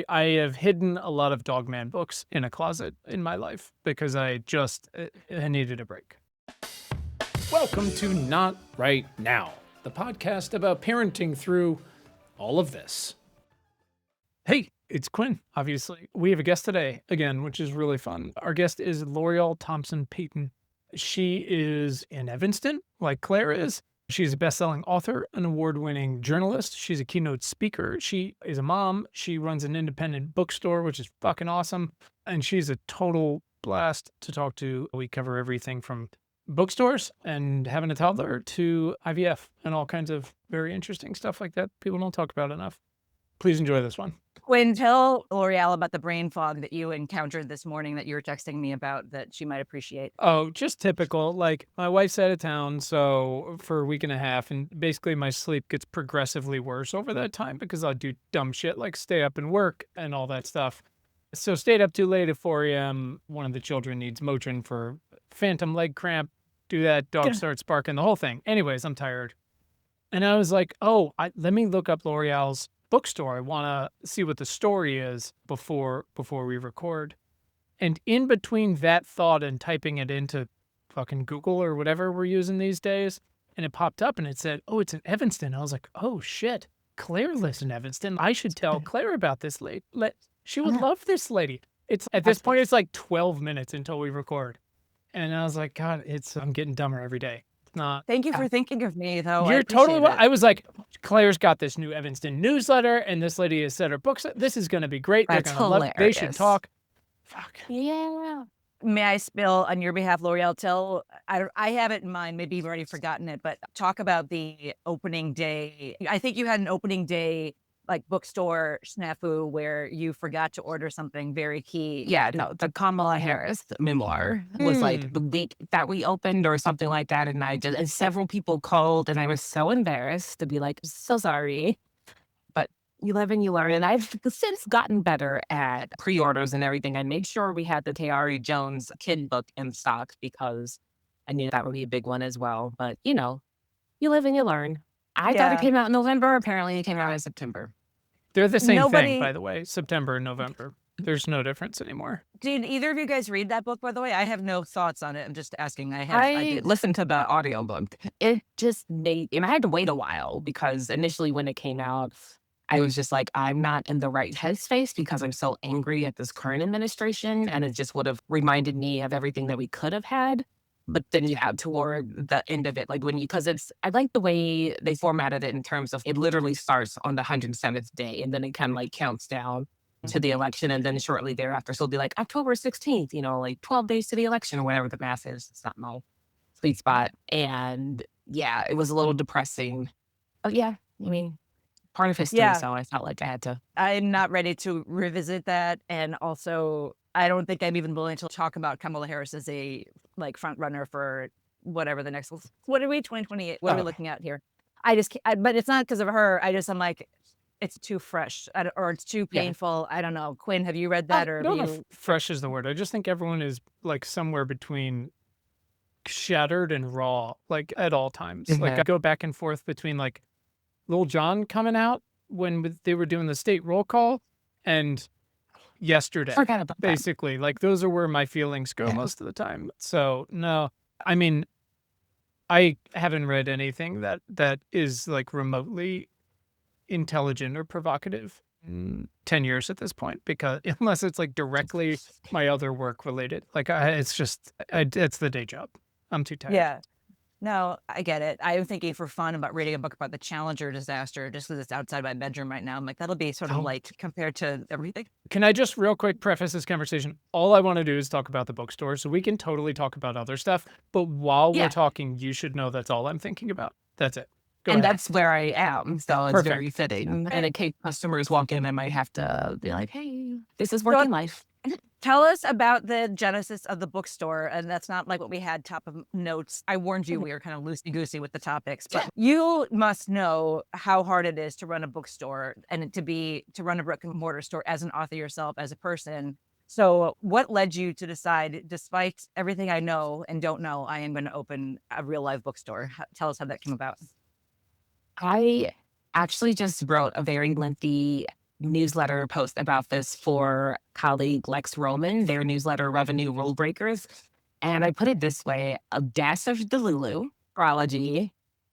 I have hidden a lot of Dogman books in a closet in my life because I needed a break. Welcome to Not Right Now, the podcast about parenting through all of this. Hey, it's Quinn, obviously. We have a guest today, again, which is really fun. Our guest is L'Oreal Thompson Payton. She is in Evanston, like Claire is. She's a best-selling author, an award-winning journalist. She's a keynote speaker. She is a mom. She runs an independent bookstore, which is fucking awesome. And she's a total blast to talk to. We cover everything from bookstores and having a toddler to IVF and all kinds of very interesting stuff like that people don't talk about enough. Please enjoy this one. Quinn, tell L'Oreal about the brain fog that you encountered this morning that you were texting me about that she might appreciate. Oh, just typical. Like, my wife's out of town, so for a week and a half, and basically my sleep gets progressively worse over that time because I'll do dumb shit like stay up and work and all that stuff. So stayed up too late at 4 a.m. One of the children needs Motrin for phantom leg cramp. Do that, dog starts barking, the whole thing. Anyways, I'm tired. And I was like, let me look up L'Oreal's bookstore. I want to see what the story is before we record. And in between that thought and typing it into fucking Google or whatever we're using these days, and it popped up and it said, oh, it's in Evanston. I was like, oh shit, Claire lives in Evanston. I should tell Claire about this lady. She would love this lady. It's at this point, it's like 12 minutes until we record. And I was like, God, I'm getting dumber every day. It's not. Thank you for thinking of me, though. You're totally. I was like, Claire's got this new Evanston newsletter, and this lady has said her books. This is going to be great. That's They're going to love it. They should talk. Fuck. Yeah. May I spill on your behalf, L'Oreal? I have it in mind. Maybe you've already forgotten it, but talk about the opening day. I think you had an opening day like bookstore snafu where you forgot to order something very key. Yeah, no, the Kamala Harris memoir was like the week that we opened or something like that. And several people called and I was so embarrassed to be like, so sorry. But you live and you learn. And I've since gotten better at pre-orders and everything. I made sure we had the Tayari Jones kid book in stock because I knew that would be a big one as well. But you live and you learn. I thought it came out in November. Apparently it came out in September. They're the same thing, by the way, September and November. There's no difference anymore. Did either of you guys read that book, by the way? I have no thoughts on it. I'm just asking. I listened to the audiobook. It just made, and I had to wait a while because initially when it came out, I was just like, I'm not in the right headspace because I'm so angry at this current administration. And it just would have reminded me of everything that we could have had. But then toward the end of it, like I like the way they formatted it in terms of it literally starts on the 107th day and then it kind of like counts down to the election. And then shortly thereafter, so it'll be like October 16th, like 12 days to the election or whatever the math is. It's not my sweet spot. And yeah, it was a little depressing. Oh yeah, part of history. So I felt like I had to. I'm not ready to revisit that. And also, I don't think I'm even willing to talk about Kamala Harris as a front runner for whatever the next. What are we 2028? What are we looking at here? But it's not because of her. I'm like, it's too fresh or it's too painful. I don't know. Quinn, have you read that fresh is the word. I just think everyone is like somewhere between shattered and raw, like at all times. Mm-hmm. Like I go back and forth between like Lil Jon coming out when they were doing the state roll call and yesterday, basically. Like those are where my feelings go most of the time. So no, I haven't read anything that is like remotely intelligent or provocative in 10 years at this point, because unless it's like directly my other work related, like it's the day job. I'm too tired. Yeah. No, I get it. I'm thinking for fun about reading a book about the Challenger disaster just because it's outside my bedroom right now. I'm like, that'll be sort of light compared to everything. Can I just real quick preface this conversation? All I want to do is talk about the bookstore, so we can totally talk about other stuff. But while we're talking, you should know that's all I'm thinking about. That's it. Go ahead. That's where I am. So it's very fitting. And in case customers walk in, I might have to be like, hey, this is working life. Tell us about the genesis of the bookstore. And that's not like what we had top of notes. I warned you we were kind of loosey-goosey with the topics. But you must know how hard it is to run a bookstore and to run a brick-and-mortar store as an author yourself, as a person. So what led you to decide, despite everything I know and don't know, I am going to open a real live bookstore? Tell us how that came about. I actually just wrote a very lengthy newsletter post about this for colleague Lex Roman, their newsletter Revenue Rule Breakers. And I put it this way, a dash of Delulu, astrology,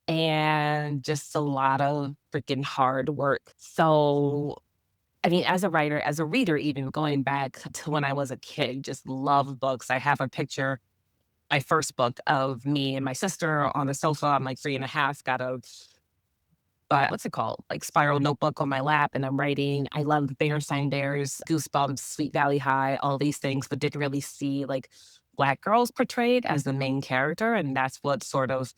and just a lot of freaking hard work. So, I mean, as a writer, as a reader, even going back to when I was a kid, just love books. I have a picture, my first book of me and my sister on the sofa. I'm like 3.5, got a what's it called? Like spiral notebook on my lap, and I'm writing. I love Bear Sign Bears, Goosebumps, Sweet Valley High, all these things, but didn't really see like Black girls portrayed as the main character. And that's what sort of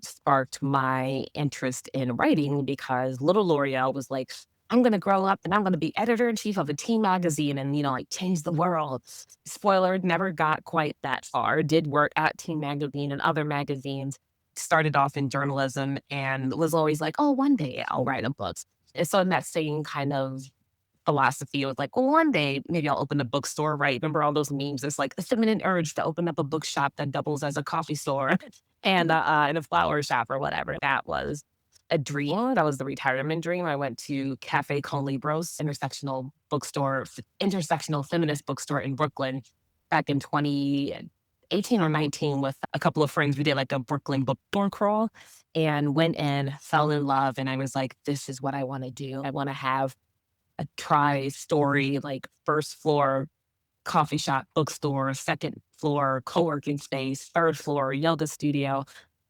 sparked my interest in writing, because little L'Oreal was like, I'm going to grow up and I'm going to be editor in chief of a teen magazine and, like change the world. Spoiler, never got quite that far. Did work at Teen Magazine and other magazines. Started off in journalism and was always like, oh, one day I'll write a book. And so in that same kind of philosophy, it was like, well, one day maybe I'll open a bookstore, right? Remember all those memes? It's like the feminine urge to open up a bookshop that doubles as a coffee store and a flower shop or whatever. That was a dream. That was the retirement dream. I went to Cafe Con Libros, intersectional feminist bookstore in Brooklyn back in 2018 or 19 with a couple of friends. We did like a Brooklyn bookstore crawl and went in, fell in love. And I was like, this is what I want to do. I want to have a tri-story, like first floor coffee shop, bookstore, second floor co-working space, third floor yoga studio.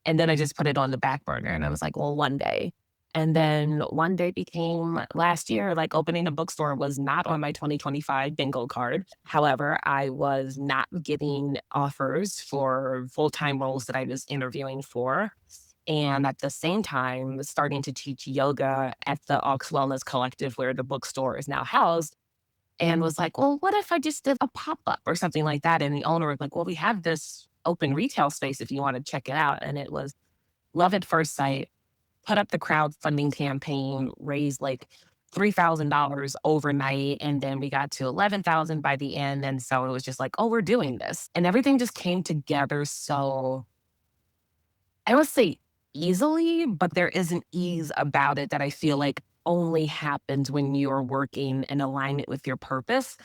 And then I just put it on the back burner and I was like, well, one day. And then one day became last year, like opening a bookstore was not on my 2025 bingo card. However, I was not getting offers for full-time roles that I was interviewing for. And at the same time, starting to teach yoga at the Aux Wellness Collective, where the bookstore is now housed, and was like, well, what if I just did a pop-up or something like that? And the owner was like, well, we have this open retail space if you want to check it out. And it was love at first sight, put up the crowdfunding campaign, raised like $3,000 overnight. And then we got to 11,000 by the end. And so it was just like, oh, we're doing this. And everything just came together. So I would say easily, but there is an ease about it that I feel like only happens when you're working in alignment with your purpose.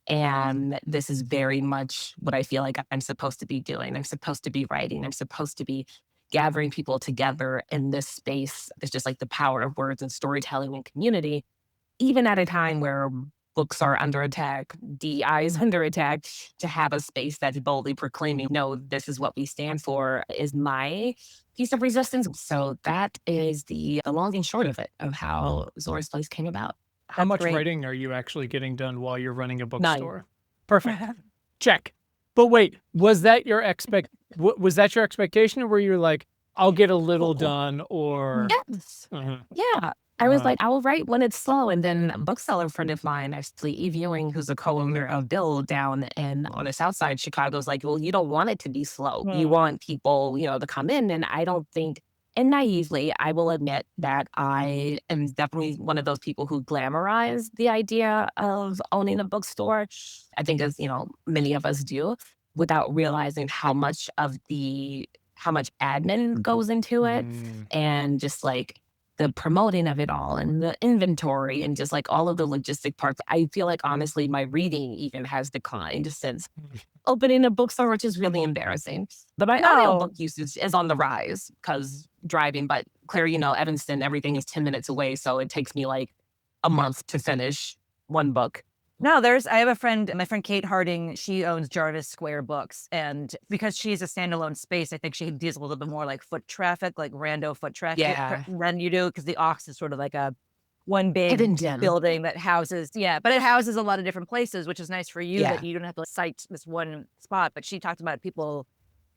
And this is very much what I feel like I'm supposed to be doing. I'm supposed to be writing. I'm supposed to be gathering people together in this space. It's just like the power of words and storytelling and community, even at a time where books are under attack, DEI is under attack. To have a space that's boldly proclaiming, no, this is what we stand for, is my piece of resistance. So that is the long and short of it, of how Zora's Place came about. How That's much great. writing are you actually getting done while you're running a None. bookstore? Perfect. Check. But wait, was that your expectation, or were you like, I'll get a little done, or Yes. Mhm. Yeah. I was Uh-huh. like, I will write when it's slow. And then a bookseller friend of mine, actually, Eve Ewing, who's a co-owner of Bill down on the south side of Chicago, is like, well, you don't want it to be slow. You want people, to come in. And I don't think, and naively, I will admit that I am definitely one of those people who glamorize the idea of owning a bookstore. I think, as many of us do, without realizing how much admin goes into it, Mm. and just like the promoting of it all and the inventory and just like all of the logistic parts. I feel like honestly, my reading even has declined since opening a bookstore, which is really embarrassing. But my No. audiobook usage is on the rise because driving. But Claire, Evanston, everything is 10 minutes away. So it takes me like a month to finish one book. No, I have a friend, my friend Kate Harding, she owns Jarvis Square Books. And because she's a standalone space, I think she deals a little bit more like foot traffic, like rando foot traffic Yeah. than you do, because the Aux is sort of like one big Hidden gem. building that houses, but it houses a lot of different places, which is nice for you Yeah. that you don't have to cite this one spot. But she talked about people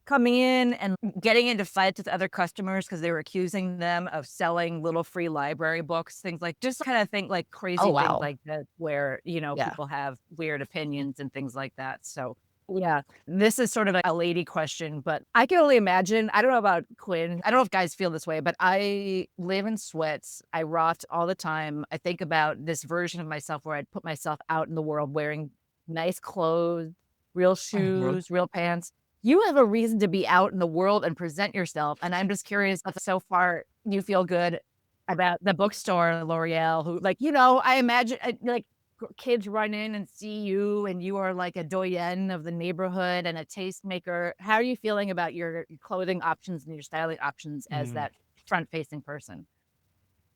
coming in and getting into fights with other customers because they were accusing them of selling little free library books, things like, just kind of think like crazy Oh, things wow. like that, where, Yeah. people have weird opinions and things like that. So yeah, this is sort of a lady question, but I can only imagine. I don't know about Quinn. I don't know if guys feel this way, but I live in sweats. I rot all the time. I think about this version of myself where I'd put myself out in the world wearing nice clothes, real shoes, real pants. You have a reason to be out in the world and present yourself. And I'm just curious if so far you feel good about the bookstore, L'Oreal, who like, you know, I imagine like kids run in and see you and you are like a doyenne of the neighborhood and a tastemaker. How are you feeling about your clothing options and your styling options as Mm. that front-facing person?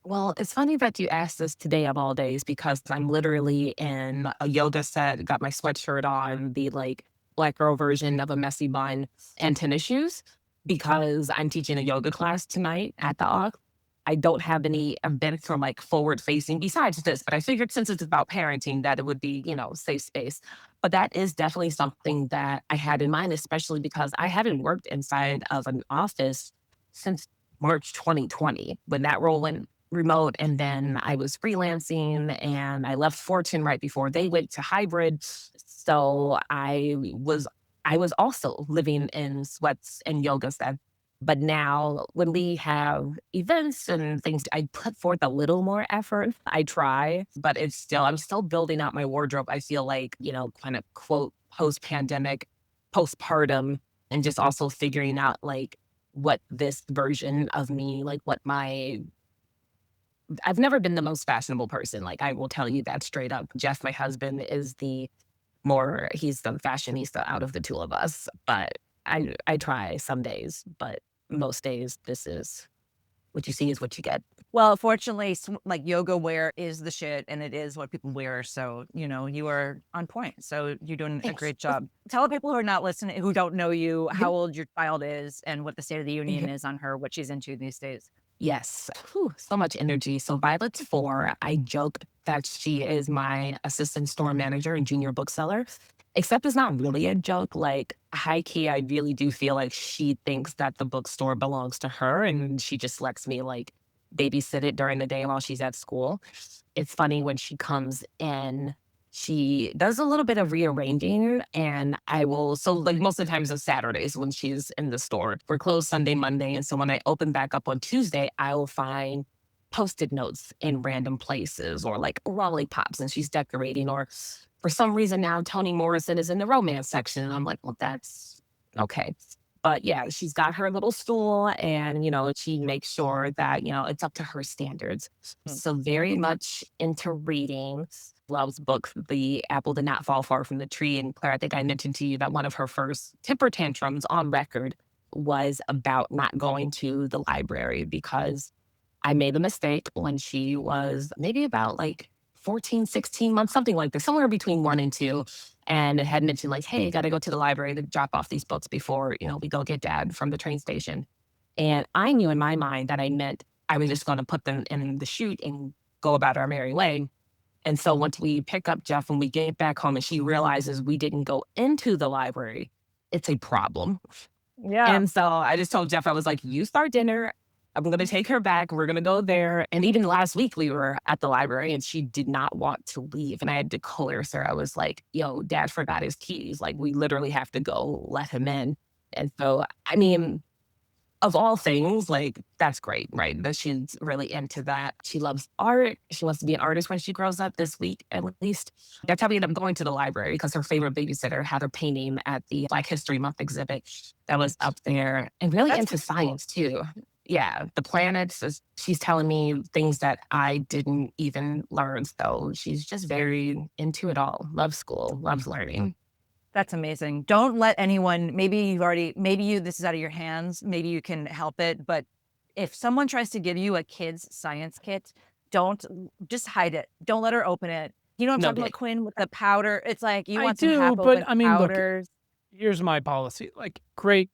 Well, it's funny that you asked this today of all days because I'm literally in a yoga set, got my sweatshirt on, the like black girl version of a messy bun and tennis shoes because I'm teaching a yoga class tonight at the Aux. I don't have any events or like forward facing besides this, but I figured since it's about parenting that it would be, safe space. But that is definitely something that I had in mind, especially because I haven't worked inside of an office since March 2020 when that role went remote. And then I was freelancing and I left Fortune right before they went to hybrid. So I was also living in sweats and yoga sets. But now when we have events and things, I put forth a little more effort. I try, but I'm still building out my wardrobe. I feel like, kind of quote post pandemic, postpartum, and just also figuring out like what this version of me, like I've never been the most fashionable person. Like I will tell you that straight up. Jeff, my husband, is he's the fashionista out of the two of us. But I try some days, but most days this is what you see is what you get. Well, fortunately, like yoga wear is the shit and it is what people wear. So, you know, you are on point. So you're doing a Thanks. great job. Tell the people who are not listening, who don't know you, Mhm, how old your child is and what the state of the union mhm. is on her, what she's into these days. Yes. Whew, so much energy. So Violet's 4. I joke that she is my assistant store manager and junior bookseller. Except it's not really a joke. Like high key, I really do feel like she thinks that the bookstore belongs to her and she just lets me like babysit it during the day while she's at school. It's funny when she comes in, she does a little bit of rearranging and so like most of the times on Saturdays when she's in the store, we're closed Sunday, Monday. And so when I open back up on Tuesday, I will find post-it notes in random places or like lollipops and she's decorating or for some reason now Toni Morrison is in the romance section. And I'm like, well, that's okay. But yeah, she's got her little stool and, she makes sure that, it's up to her standards. Hmm. So very much into reading, loves books. The apple did not fall far from the tree. And Claire, I think I mentioned to you that one of her first temper tantrums on record was about not going to the library because I made a mistake when she was maybe about like 14, 16 months, something like this, somewhere between 1 and 2. And it had mentioned like, hey, got to go to the library to drop off these books before, we go get dad from the train station. And I knew in my mind that I meant I was just going to put them in the chute and go about our merry way. And so once we pick up Jeff and we get back home and she realizes we didn't go into the library, it's a problem. Yeah. And so I just told Jeff, I was like, you start dinner. I'm going to take her back. We're going to go there. And even last week, we were at the library and she did not want to leave. And I had to coerce her. I was like, yo, dad forgot his keys. Like, we literally have to go let him in. And so, I mean, of all things, like, that's great, right? That she's really into that. She loves art. She wants to be an artist when she grows up this week, at least. That's how we ended up going to the library because her favorite babysitter had her painting at the Black History Month exhibit that was up there and really That's into pretty cool. science too. Yeah, the planets, she's telling me things that I didn't even learn. So she's just very into it all. Loves school, loves learning. That's amazing. Don't let anyone, this is out of your hands. Maybe you can help it. But if someone tries to give you a kid's science kit, just hide it. Don't let her open it. You know what I'm talking Noted. about, Quinn, with the powder? It's like you I want some do, half but open I mean, look, powders. here's my policy. Like, great.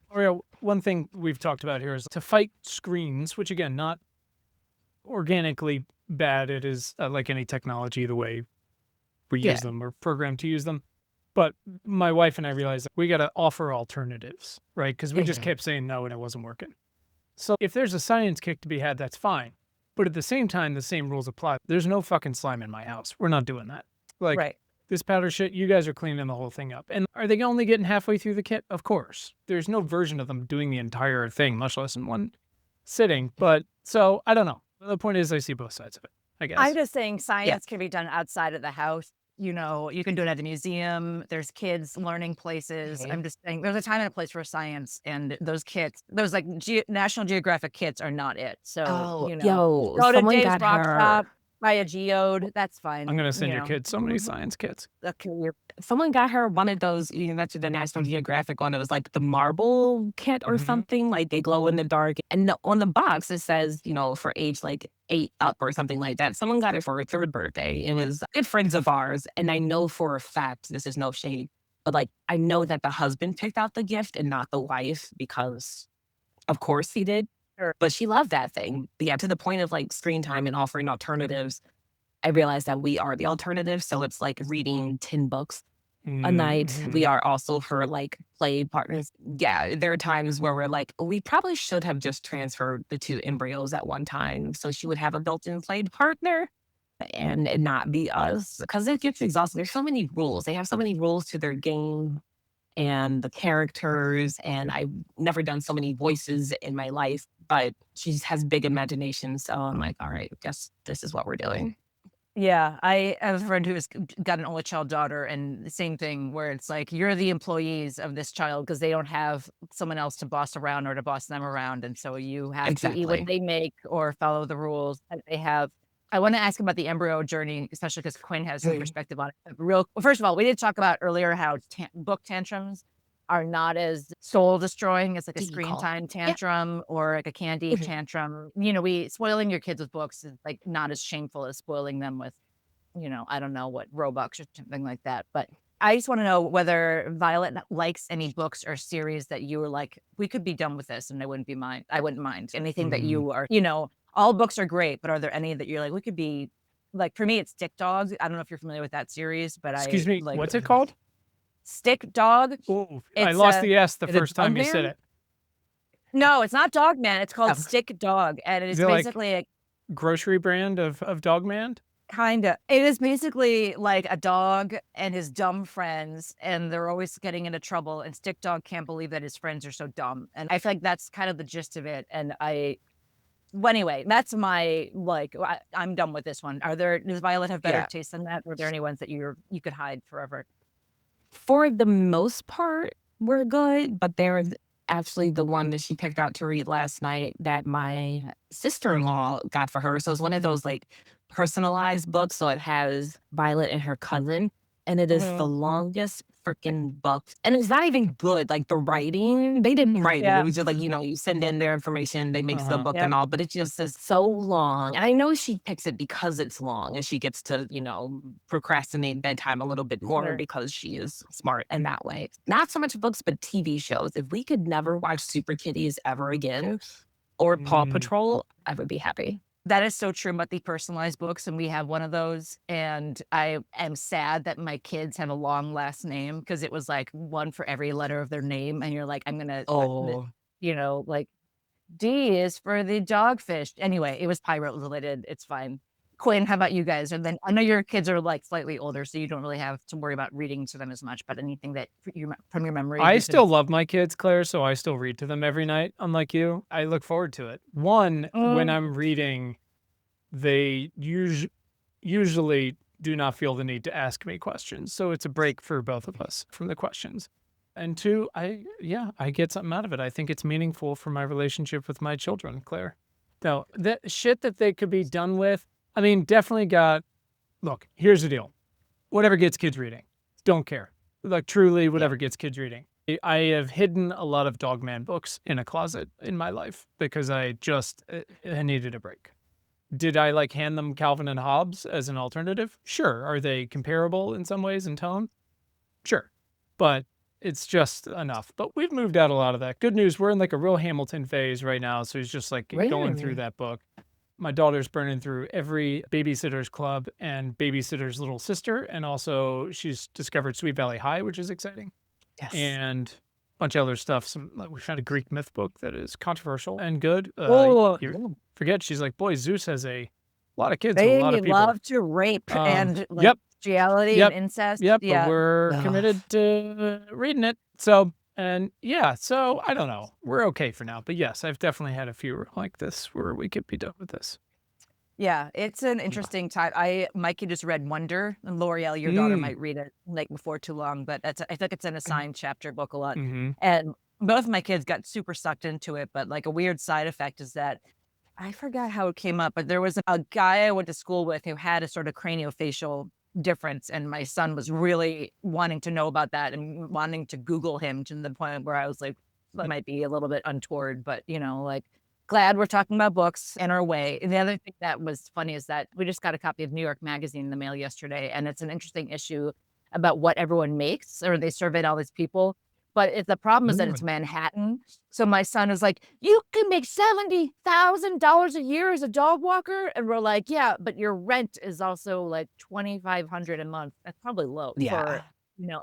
Or one thing we've talked about here is to fight screens, which again, not organically bad. It is like any technology, the way we Yeah. use them or programmed to use them. But my wife and I realized that we got to offer alternatives, right? Because we just Mhm. kept saying no and it wasn't working. So if there's a science kick to be had, that's fine. But at the same time, the same rules apply. There's no fucking slime in my house. We're not doing that. Like, Right. this powder shit, you guys are cleaning the whole thing up. And are they only getting halfway through the kit? Of course. There's no version of them doing the entire thing, much less in one sitting. But so I don't know. The point is, I see both sides of it, I I'm guess. just saying Yeah. science can be done outside of the house. You know, you can do it at a museum. There's kids learning places. I'm just saying there's a time and a place for science, and those kits, those like National Geographic kits are not it. So, Oh, you know, yo, go to someone Dave's got Rock her. Shop, buy a geode. That's I'm fine. gonna You send your know, kids so many science kits. okay, Someone got her one of those, you mentioned the National Geographic one. It was like the marble kit or Mhm. something, like they glow in the dark. And on the box, it says, for age like 8 up or something like that. Someone got it for her 3rd birthday. It was good friends of ours. And I know for a fact, this is no shade, but like I know that the husband picked out the gift and not the wife because, of course, he did. sure. But she loved that thing. But yeah, to the point of like screen time and offering alternatives, I realized that we are the alternative. So it's like reading 10 books a night. We Mhm. are also her like play partners. Yeah, there are times where we're like, we probably should have just transferred the 2 embryos at one time. So she would have a built-in play partner and it not be us. Because it gets exhausting. There's so many rules. They have so many rules to their game and the characters. And I've never done so many voices in my life, but she has big imagination. So I'm like, all right, guess this is what we're doing. Yeah, I have a friend who's got an only child daughter, and the same thing where it's like you're the employees of this child because they don't have someone else to boss around or to boss them around, and so you have to eat what Exactly. they make or follow the rules that they have. I want to ask about the embryo journey, especially because Quinn has some Mm. perspective on it. Real, first of all, we did talk about earlier how book tantrums are not as soul destroying as like a Do you screen call? time Yeah. tantrum or like a candy Mhm. tantrum. You know, we spoiling your kids with books is like not as shameful as spoiling them with, you know, I don't know what, Robux or something like that. But I just want to know whether Violet likes any books or series that you were like, we could be done with this and I wouldn't mind anything that Mm. you are, you know, all books are great, but are there any that you're like, we could be like, for me, it's Stick Dog. I don't know if you're familiar with that series, but I Excuse me, like what's it called? Stick Dog. Oh, I It's lost the S the Is it first time you said Bugman? it. no, it's not Dog Man. It's called Oh, Stick Dog. And Is it's it like basically a grocery brand of Dogman? kinda. It is basically like a dog and his dumb friends, and they're always getting into trouble, and Stick Dog can't believe that his friends are so dumb, and I feel like that's kind of the gist of it, and well, anyway, that's my, like, I'm done with this one. Does Violet have better yeah. taste than that? Or are there any ones that you could hide forever? For the most part, we're good, but there's actually the one that she picked out to read last night that my sister-in-law got for her. So it's one of those like personalized books. So it has Violet and her cousin, and it is the Mhm. longest freaking book. And it's not even good. Like the writing, they didn't write it. It Yeah, was just like, you send in their information, they make the Uh-huh. book yep, and all, but it just is so long. And I know she picks it because it's long and she gets to, procrastinate bedtime a little bit more sure. because she is smart in that way. Not so much books, but TV shows. If we could never watch Super Kitties ever again or Paw Mm. Patrol, I would be happy. That is so true about the personalized books, and we have one of those, and I am sad that my kids have a long last name because it was, like, one for every letter of their name, and you're like, "I'm gonna," Oh, you know, like, D is for the dogfish. Anyway, it was pirate related, it's fine. Quinn, how about you guys? And then I know your kids are, like, slightly older, so you don't really have to worry about reading to them as much, but anything that from your memory I you could. still love my kids, Claire, so I still read to them every night, unlike you. I look forward to it. One, when Mm, I'm reading, they usually do not feel the need to ask me questions, so it's a break for both of us from the questions. And two, I get something out of it. I think it's meaningful for my relationship with my children, Claire. No, the shit that they could be done with, I mean, definitely got look, here's the deal. Whatever gets kids reading, don't care. Like truly, yeah. whatever gets kids reading. I have hidden a lot of Dogman books in a closet in my life because I needed a break. Did I like hand them Calvin and Hobbes as an alternative? Sure. Are they comparable in some ways in tone? Sure. But it's just enough. But we've moved out a lot of that. Good news, we're in like a real Hamilton phase right now. So he's just like going through Really? that book. My daughter's burning through every Babysitter's Club and Babysitter's Little Sister. And also she's discovered Sweet Valley High, which is exciting. Yes. And a bunch of other stuff. We found a Greek myth book that is controversial and good. oh, You forget, she's like, boy, Zeus has a lot of kids with a lot they of people. love to rape and, like, Yep, bestiality and yep, incest. yep. But Yeah. we're Ugh. committed to reading it. So, and yeah, so I don't know. We're okay for now. But yes, I've definitely had a few like this where we could be done with this. Yeah, it's an interesting time. Mikey just read Wonder, and L'Oreal, your daughter Mm. might read it like before too long, but I think it's an assigned chapter book a lot. Mm-hmm. And both of my kids got super sucked into it, but like a weird side effect is that I forgot how it came up, but there was a guy I went to school with who had a sort of craniofacial difference, and my son was really wanting to know about that and wanting to Google him to the point where I was like, that might be a little bit untoward, but like glad we're talking about books in our way. And the other thing that was funny is that we just got a copy of New York Magazine in the mail yesterday, and it's an interesting issue about what everyone makes, or they surveyed all these people. But the problem is that it's Manhattan. So my son is like, you can make $70,000 a year as a dog walker. And we're like, yeah, but your rent is also like $2,500 a month. That's probably low for, Yeah.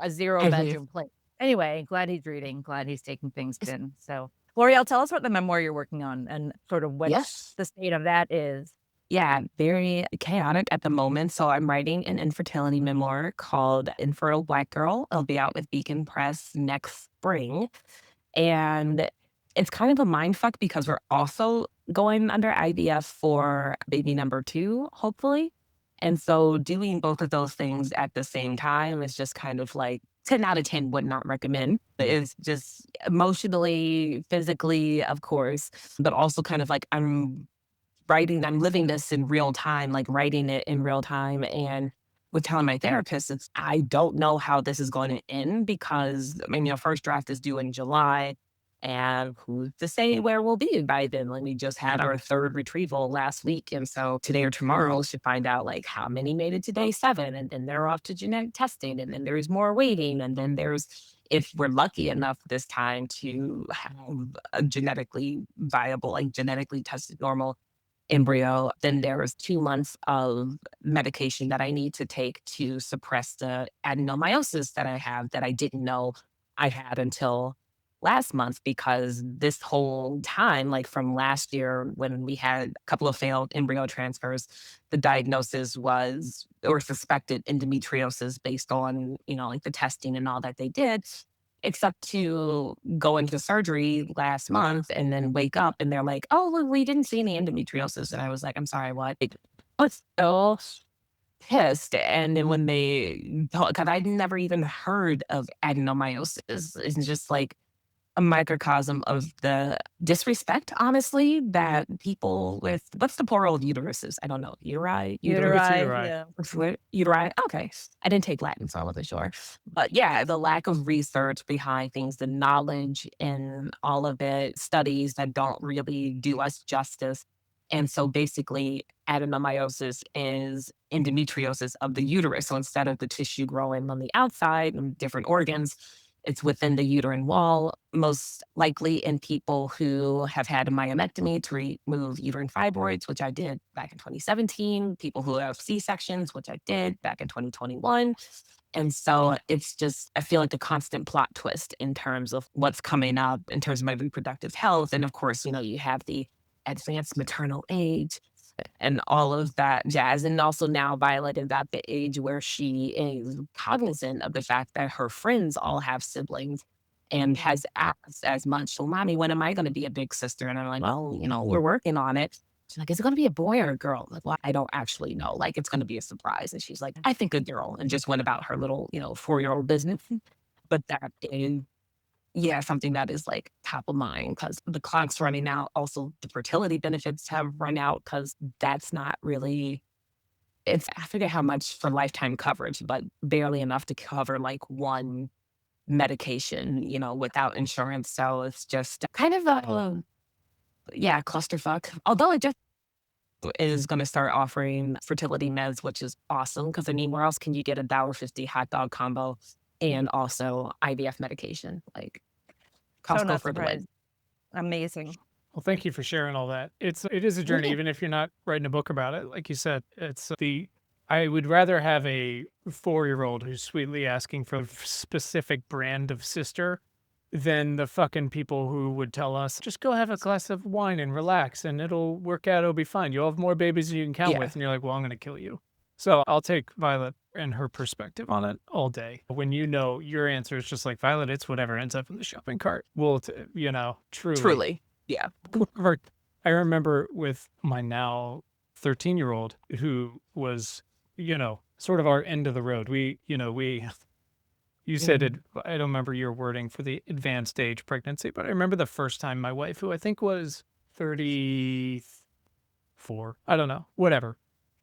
a zero Mhm. bedroom place. Anyway, glad he's reading, glad he's taking things in. So L'Oreal, tell us about the memoir you're working on and sort of what Yes. the state of that is. Yeah, very chaotic at the moment. So I'm writing an infertility memoir called Infertile Black Girl. It'll be out with Beacon Press next spring. And it's kind of a mind fuck because we're also going under IVF for baby number 2, hopefully. And so doing both of those things at the same time is just kind of like 10 out of 10 would not recommend. It's just emotionally, physically, of course, but also kind of like I'm living this in real time, like writing it in real time. And with telling my therapist, I don't know how this is going to end because I mean, first draft is due in July. And who's to say where we'll be by then? Like we just had our third retrieval last week. And so today or tomorrow should find out like how many made it to day 7. And then they're off to genetic testing. And then there's more waiting. And then if we're lucky enough this time to have a genetically viable, like genetically tested normal embryo, then there was 2 months of medication that I need to take to suppress the adenomyosis that I have that I didn't know I had until last month because this whole time, like from last year when we had a couple of failed embryo transfers, the diagnosis was or suspected endometriosis based on, like the testing and all that they did. Except to go into surgery last month and then wake up and they're like, "Oh, well, we didn't see any endometriosis." And I was like, "I'm sorry, what?" I was so pissed. And then when they told, because I'd never even heard of adenomyosis, it's just like a microcosm of the disrespect, honestly, that people with what's the plural of uteruses? I don't know. Uteri, It's uterus, Uteri, UTI. yeah. uteri. Okay. I didn't take Latin, so I wasn't sure. But yeah, the lack of research behind things, the knowledge in all of it, studies that don't really do us justice. And so basically, adenomyosis is endometriosis of the uterus. So instead of the tissue growing on the outside and different organs, it's within the uterine wall, most likely in people who have had a myomectomy to remove uterine fibroids, which I did back in 2017, people who have C-sections, which I did back in 2021. And so it's just, I feel like a constant plot twist in terms of what's coming up in terms of my reproductive health. And of course, you have the advanced maternal age and all of that jazz. And also now Violet is at the age where she is cognizant of the fact that her friends all have siblings and has asked as much. So, mommy, when am I going to be a big sister? And I'm like, well, we're working on it. She's like, is it going to be a boy or a girl? I'm like, well, I don't actually know. Like, it's going to be a surprise. And she's like, I think a girl, and just went about her little, 4-year-old business. But that is yeah, something that is like top of mind because the clock's running out. Also, the fertility benefits have run out because that's not really, I forget how much for lifetime coverage, but barely enough to cover like one medication, without insurance. So it's just kind of yeah, clusterfuck. Although it just is going to start offering fertility meds, which is awesome because I mean, where else can you get $1.50 hot dog combo and also IVF medication? Like, So Costco not for the win. surprised. Amazing. Well, thank you for sharing all that. It is a journey, Yeah. even if you're not writing a book about it. Like you said, I would rather have a 4-year-old who's sweetly asking for a specific brand of sister than the fucking people who would tell us, just go have a glass of wine and relax and it'll work out. It'll be fine. You'll have more babies than you can count Yeah. with. And you're like, well, I'm going to kill you. So I'll take Violet and her perspective on it all day. When your answer is just like, Violet, it's whatever ends up in the shopping cart. Well, truly. Truly. Yeah. Whoever- I remember with my now 13-year-old who was, sort of our end of the road. You said it, I don't remember your wording for the advanced stage pregnancy, but I remember the first time my wife, who I think was 34, I don't know, whatever.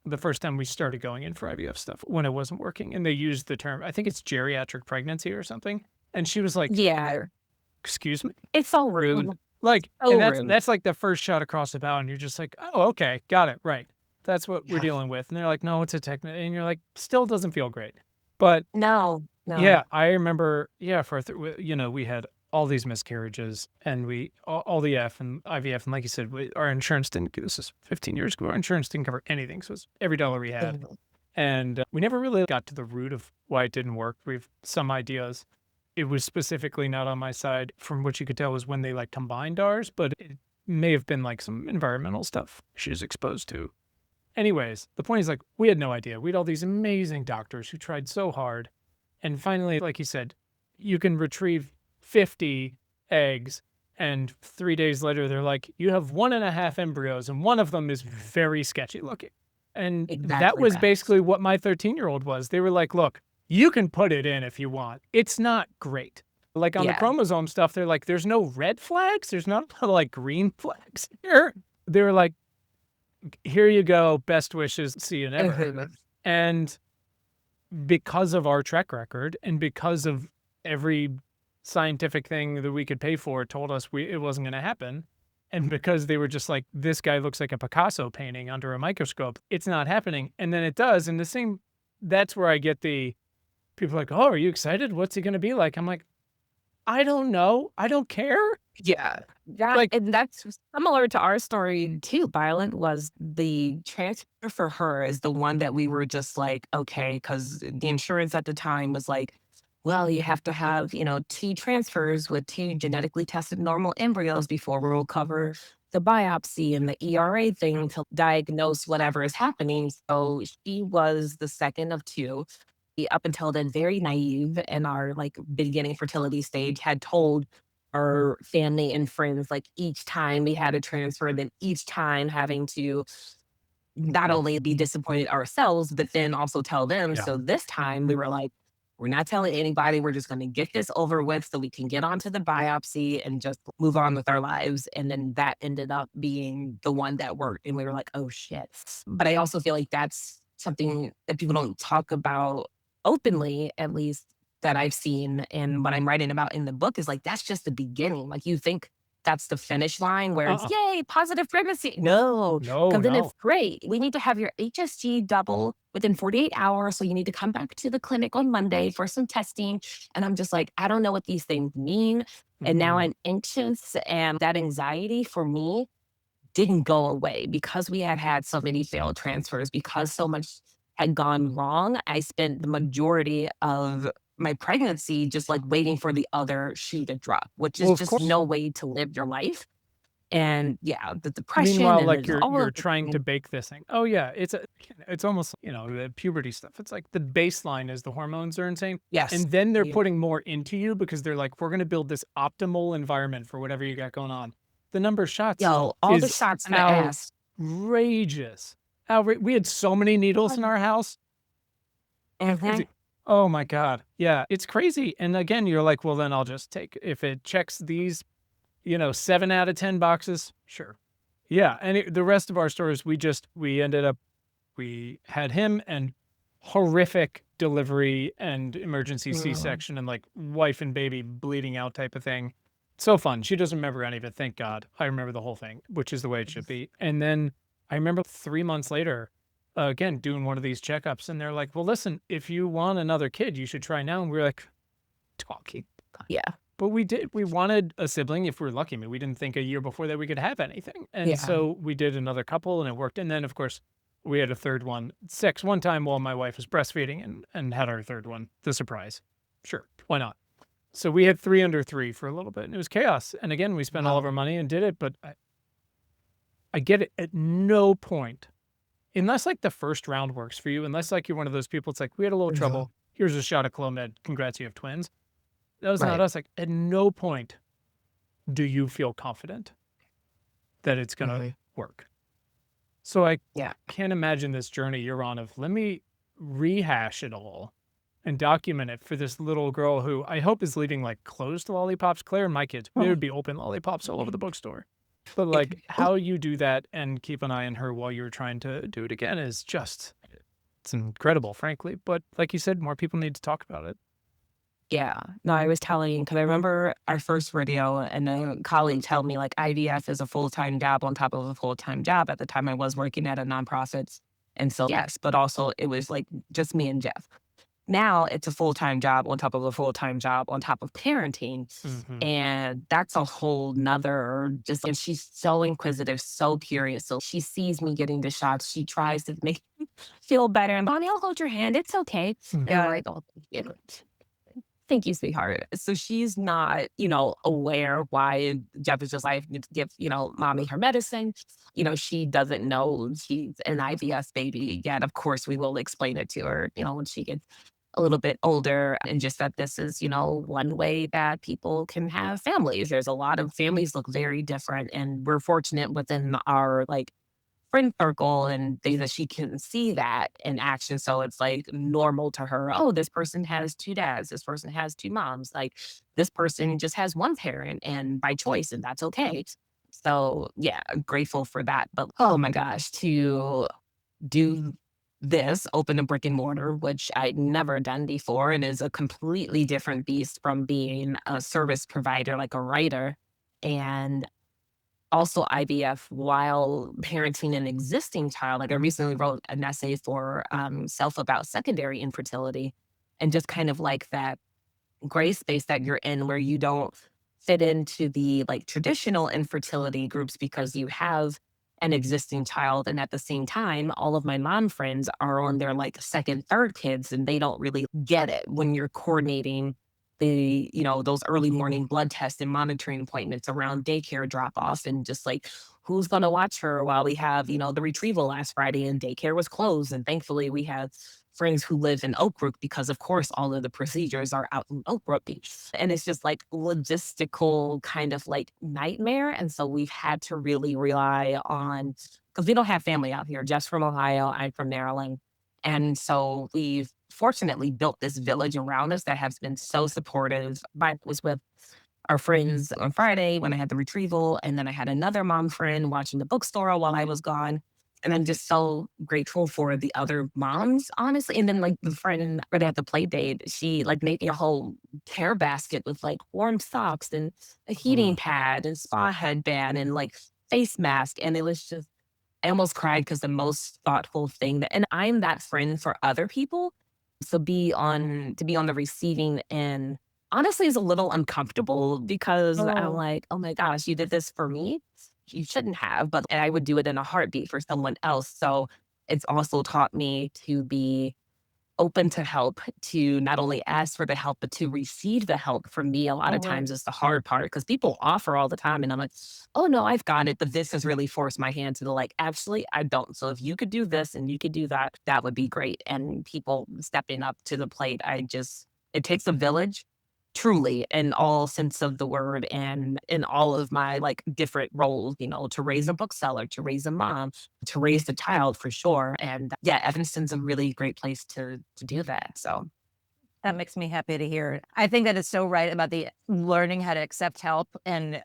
The first time we started going in for IVF stuff when it wasn't working, and they used the term, I think it's geriatric pregnancy or something. And she was like, Yeah. excuse me? It's so rude. Like, So and rude. that's like the first shot across the bow, and you're just like, oh, okay, got it, right. That's what we're dealing with. And they're like, no, it's a technical, and you're like, still doesn't feel great. But No. yeah, I remember, we had all these miscarriages, and all the F and IVF, and like you said, our insurance didn't, this is 15 years ago, our insurance didn't cover anything, so it was every dollar we had. And we never really got to the root of why it didn't work. We have some ideas. It was specifically not on my side, from what you could tell was when they like combined ours, but it may have been like some environmental stuff she was exposed to. Anyways, the point is, like, we had no idea. We had all these amazing doctors who tried so hard. And finally, like you said, you can retrieve 50 eggs, and 3 days later, they're like, you have 1.5 embryos, and one of them is very sketchy looking. And that Exactly was that. basically what my 13-year-old was. They were like, look, you can put it in if you want. It's not great. Like on the Yeah. chromosome stuff, they're like, there's no red flags. There's not a lot of like green flags here. They were like, here you go. Best wishes. See you never. And because of our track record and because of every scientific thing that we could pay for told us it wasn't going to happen, and because they were just like, this guy looks like a Picasso painting under a microscope, it's not happening. And then it does. And that's where I get the people like, oh, are you excited? What's it going to be like? I'm like, I don't know. I don't care. Yeah. Like- And that's similar to our story too. Violet was the transfer for her is the one that we were just like, okay, because the insurance at the time was like, well, you have to have, 2 transfers with 2 genetically tested normal embryos before we'll cover the biopsy and the ERA thing to diagnose whatever is happening. So she was the second of 2. Up until then, very naive in our like beginning fertility stage, had told our family and friends like each time we had a transfer, then each time having to not only be disappointed ourselves, but then also tell them. Yeah. So this time we were like, we're not telling anybody. We're just going to get this over with so we can get onto the biopsy and just move on with our lives. And then that ended up being the one that worked. And we were like, oh shit. But I also feel like that's something that people don't talk about openly, at least that I've seen. And what I'm writing about in the book is like, that's just the beginning. Like you think that's the finish line where it's yay, positive pregnancy. No, because then it's great. We need to have your HSG double within 48 hours. So you need to come back to the clinic on Monday for some testing. And I'm just like, I don't know what these things mean. And now I'm anxious. And that anxiety for me didn't go away because we had so many failed transfers, because so much had gone wrong. I spent the majority of my pregnancy just like waiting for the other shoe to drop, which is just no way to live your life. And yeah, the depression. Meanwhile, and like all you're of the trying to things. bake this thing. Oh yeah, it's almost the puberty stuff. It's like the baseline is the hormones are insane, Yes. and then they're putting more into you because they're like, we're going to build this optimal environment for whatever you got going on. The number of shots, Yo, all the is shots in the ass. outrageous. We had so many needles in our house. Mhm. Oh my God. Yeah, it's crazy. And again, you're like, well, then I'll just take, if it checks these, 7 out of 10 boxes, sure. Yeah. And the rest of our stories, we had him and horrific delivery and emergency C-section and like wife and baby bleeding out type of thing. So fun. She doesn't remember any of it. Thank God. I remember the whole thing, which is the way it should be. And then I remember 3 months later, again, doing one of these checkups, and they're like, well, listen, if you want another kid, you should try now. And we were like, talking. Yeah. But we wanted a sibling if we were lucky. I mean, we didn't think a year before that we could have anything. And Yeah. so we did another couple and it worked. And then, of course, we had a third one, one time while my wife was breastfeeding and had our third one, the surprise. Sure, why not? So we had 3 under 3 for a little bit and it was chaos. And again, we spent all of our money and did it. But I get it. At no point, unless like the first round works for you, unless like you're one of those people, it's like, we had a little trouble. Here's a shot of Clomid. Congrats, you have twins. That was not us. Like at no point do you feel confident that it's going to work. So I Yeah. can't imagine this journey you're on of let me rehash it all and document it for this little girl who I hope is leaving like closed lollipops. Claire and my kids, there would be open lollipops all over the bookstore. But like how you do that and keep an eye on her while you're trying to do it again is just it's incredible, frankly. But like you said, more people need to talk about it. Yeah. No, I was telling, because I remember our first video and a colleague told me like IVF is a full-time job on top of a full-time job. At the time I was working at a nonprofit. And so, yes, but also it was like just me and Jeff. Now it's a full-time job on top of a full-time job on top of parenting. Hmm. And that's a whole nother just and she's so inquisitive, so curious. So she sees me getting the shots. She tries to make me feel better. And Bonnie, I'll hold your hand. It's okay. And I'm Yeah. like, oh, thank you, sweetheart. So she's not, aware why Jeff is just like, give, mommy her medicine. She doesn't know she's an IVS baby yet. Of course, we will explain it to her, when she gets a little bit older and just that this is, one way that people can have families. There's a lot of families look very different and we're fortunate within our like friend circle and things that she can see that in action. So it's like normal to her. Oh, this person has two dads. This person has two moms. Like this person just has one parent and by choice, and that's okay. So yeah, grateful for that. But oh my gosh, to do this, open a brick and mortar, which I'd never done before, and is a completely different beast from being a service provider, like a writer. And also IVF while parenting an existing child. Like I recently wrote an essay for Self about secondary infertility and just kind of like that gray space that you're in where you don't fit into the like traditional infertility groups because you have an existing child. And at the same time, all of my mom friends are on their like second, third kids and they don't really get it when you're coordinating those early morning blood tests and monitoring appointments around daycare drop off and just like who's going to watch her while we have, the retrieval last Friday and daycare was closed. And thankfully we had friends who live in Oak Brook because of course all of the procedures are out in Oak Brook. And it's just like logistical kind of like nightmare. And so we've had to really rely on, because we don't have family out here, Jeff's from Ohio, I'm from Maryland. And so we've fortunately built this village around us that has been so supportive. I was with our friends on Friday when I had the retrieval, and then I had another mom friend watching the bookstore while I was gone. And I'm just so grateful for the other moms, honestly. And then like the friend right at the play date, she like made me a whole care basket with like warm socks and a heating pad and spa headband and like face mask. And it was just I almost cried because the most thoughtful thing and I'm that friend for other people. So to be on the receiving end, honestly is a little uncomfortable because I'm Oh, like, oh my gosh, you did this for me. You shouldn't have, but I would do it in a heartbeat for someone else. So it's also taught me to be open to help, to not only ask for the help, but to receive the help. For me, a lot of times is the hard part because people offer all the time. And I'm like, oh no, I've got it. But this has really forced my hand to the like, actually, I don't. So if you could do this and you could do that, that would be great. And people stepping up to the plate, it takes a village. Truly, in all sense of the word, and in all of my like different roles, to raise a bookseller, to raise a mom, to raise the child for sure. And yeah, Evanston's a really great place to do that. So That makes me happy to hear. I think that is so right about the learning how to accept help and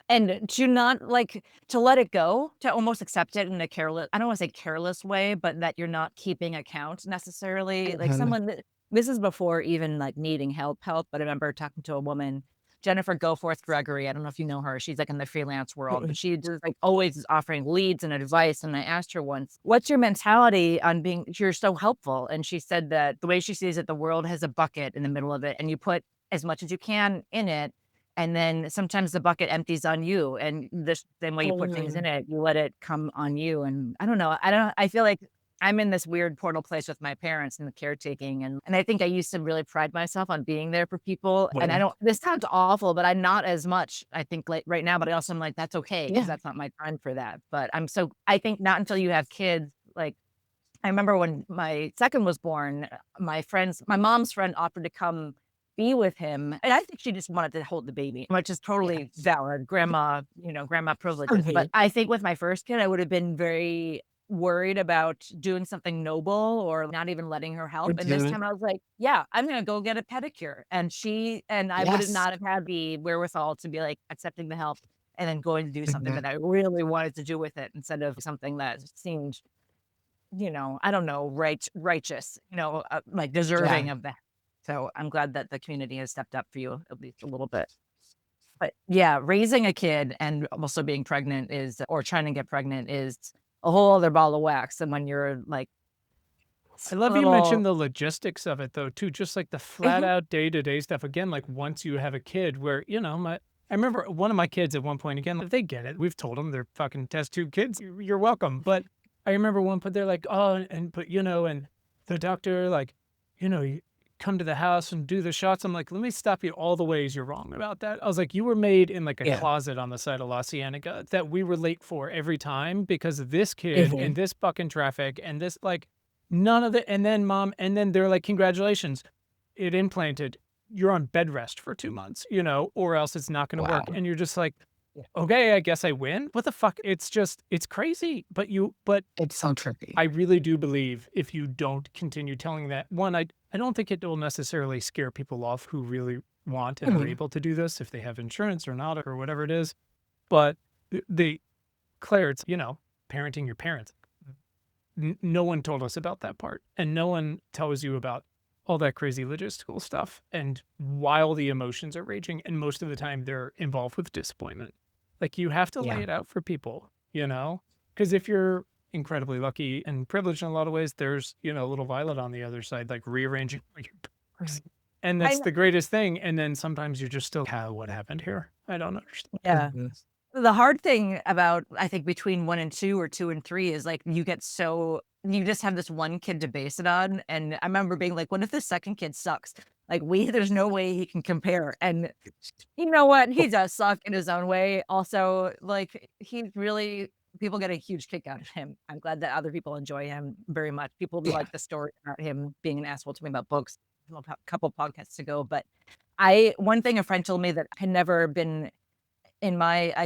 to not like to let it go, to almost accept it in a careless, I don't want to say careless way, but that you're not keeping account necessarily. Like mhm. this is before even like needing help, but I remember talking to a woman, Jennifer Goforth Gregory. I don't know if you know her. She's like in the freelance world, but she just like always is offering leads and advice. And I asked her once, what's your mentality on being, you're so helpful. And she said that the way she sees it, the world has a bucket in the middle of it and you put as much as you can in it. And then sometimes the bucket empties on you. And the same way you put things in it, you let it come on you. And I don't know. I feel like I'm in this weird portal place with my parents and the caretaking. And I think I used to really pride myself on being there for people. And I Well, don't, this sounds awful, but I'm not as much, I think, like right now, but I also am like, that's okay, because yeah. that's not my time for that. But I think not until you have kids, like, I remember when my second was born, my mom's friend offered to come be with him. And I think she just wanted to hold the baby, which is Yeah. totally valid. Grandma, grandma privileges. Mhm. But I think with my first kid, I would have been very worried about doing something noble or not even letting her help. And this time I was like, yeah, I'm going to go get a pedicure. And I would Yes. not have had the wherewithal to be like accepting the help and then going to do something Mhm. that I really wanted to do with it instead of something that seemed, I don't know, righteous, like Yeah. deserving of that. So I'm glad that the community has stepped up for you at least a little bit. But yeah, raising a kid and also being pregnant or trying to get pregnant is a whole other ball of wax. And when you're like I a love you little, mentioned the logistics of it though too, just like the flat Mhm. out day-to-day stuff. Again, like once you have a kid where, I remember one of my kids at one point, again, like, they get it. We've told them they're fucking test tube kids. You're welcome. But I remember one point they're like, oh, and the doctor, like, you come to the house and do the shots. I'm like, let me stop you all the ways you're wrong about that. I was like, you were made in like a Yeah. closet on the side of La Cienega that we were late for every time because of this kid Mhm. and this fucking traffic and this like none of the and then they're like, "Congratulations, it implanted. You're on bed rest for 2 months, or else it's not gonna work." Wow. And you're just like, Yeah. "Okay, I guess I win." What the fuck? It's crazy. But It's so tricky. I really do believe if you don't continue telling that I don't think it will necessarily scare people off who really want and are Mhm. able to do this if they have insurance or not or whatever it is. But the Claire, it's, parenting your parents. No one told us about that part, and no one tells you about all that crazy logistical stuff and while the emotions are raging, and most of the time they're involved with disappointment. Like, you have to lay Yeah. it out for people, because if you're incredibly lucky and privileged in a lot of ways, there's, a little Violet on the other side, like, rearranging all your books, and I that's know, the greatest thing, and then sometimes you're just still, what happened here? I don't understand." yeah. Mhm. The hard thing about, I think, between 1 and 2 or 2 and 3 is, like, you just have this one kid to base it on, and I remember being like, "What if the second kid sucks?" Like, there's no way he can compare, and you know what? He does suck in his own way. Also, like, people get a huge kick out of him. I'm glad that other people enjoy him very much. People Yeah. like the story about him being an asshole to me about books a couple podcasts ago, but one thing a friend told me that had never been in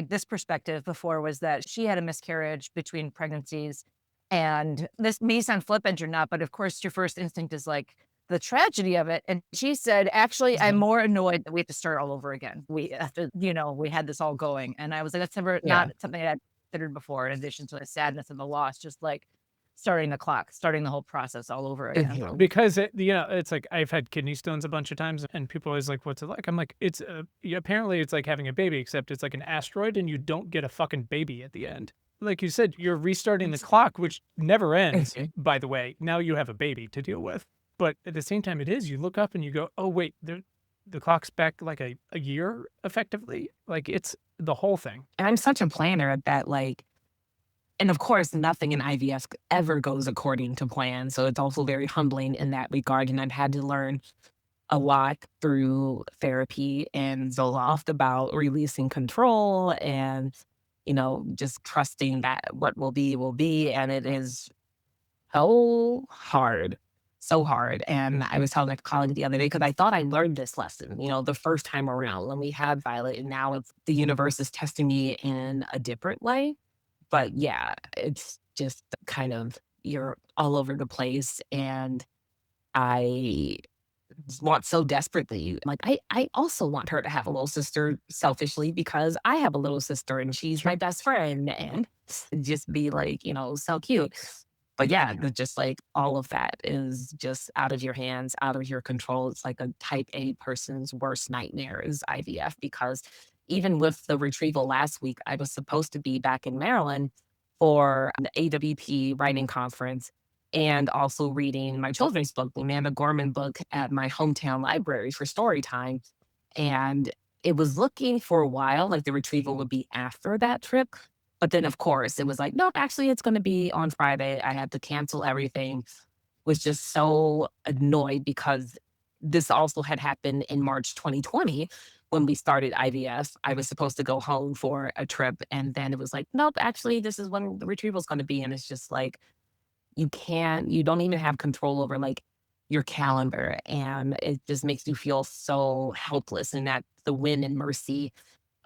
this perspective before was that she had a miscarriage between pregnancies. And this may sound flippant or not, but of course, your first instinct is like the tragedy of it. And she said, actually, I'm Mhm. more annoyed that we have to start all over again. We had this all going. And I was like, that's never Yeah. not something I'd considered before, in addition to the sadness and the loss, just like starting the clock, starting the whole process all over again. Mhm. Because it's like I've had kidney stones a bunch of times, and people are always like, "What's it like?" I'm like, "It's yeah, apparently it's like having a baby, except it's like an asteroid, and you don't get a fucking baby at the end." Like you said, you're restarting the clock, which never ends. Mhm. By the way, now you have a baby to deal with, but at the same time, it is. You look up and you go, "Oh wait, the clock's back like a year, effectively." Like it's the whole thing. And I'm such a planner that, like, and of course, nothing in IVF ever goes according to plan. So it's also very humbling in that regard. And I've had to learn a lot through therapy and Zoloft about releasing control and, just trusting that what will be. And it is so hard. So hard. And I was telling a colleague the other day because I thought I learned this lesson, the first time around when we had Violet, and now the universe is testing me in a different way. But yeah, it's just kind of you're all over the place, and I want so desperately like, I also want her to have a little sister selfishly because I have a little sister and she's my Sure. best friend, and just be like, so cute. But yeah, just like all of that is just out of your hands, out of your control. It's like a type A person's worst nightmare is IVF because even with the retrieval last week, I was supposed to be back in Maryland for the AWP writing conference and also reading my children's book, the Amanda Gorman book, at my hometown library for story time. And it was looking for a while like the retrieval would be after that trip. But then, of course, it was like, nope, actually, it's going to be on Friday. I had to cancel everything. Was just so annoyed because this also had happened in March 2020 when we started IVF. I was supposed to go home for a trip. And then it was like, nope, actually, this is when the retrieval is going to be. And it's just like, you don't even have control over like your calendar. And it just makes you feel so helpless and that the whim and mercy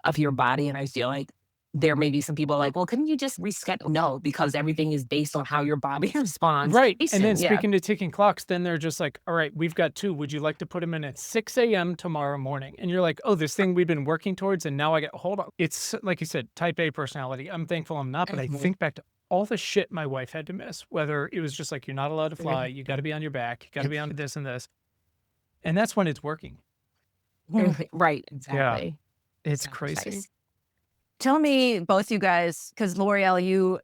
of your body. And I feel like there may be some people like, well, couldn't you just reschedule? No, because everything is based on how your body responds. Right. And then Yeah. speaking to ticking clocks, then they're just like, all right, we've got 2. Would you like to put them in at 6 a.m. tomorrow morning? And you're like, oh, this thing we've been working towards. And now I get, hold on. It's like you said, type A personality. I'm thankful I'm not, but I think back to all the shit my wife had to miss, whether it was just like, you're not allowed to fly. You got to be on your back. You got to be on this and this. And that's when it's working. Right. Yeah. Exactly. It's crazy. Nice. Tell me, both you guys, because L'Oreal,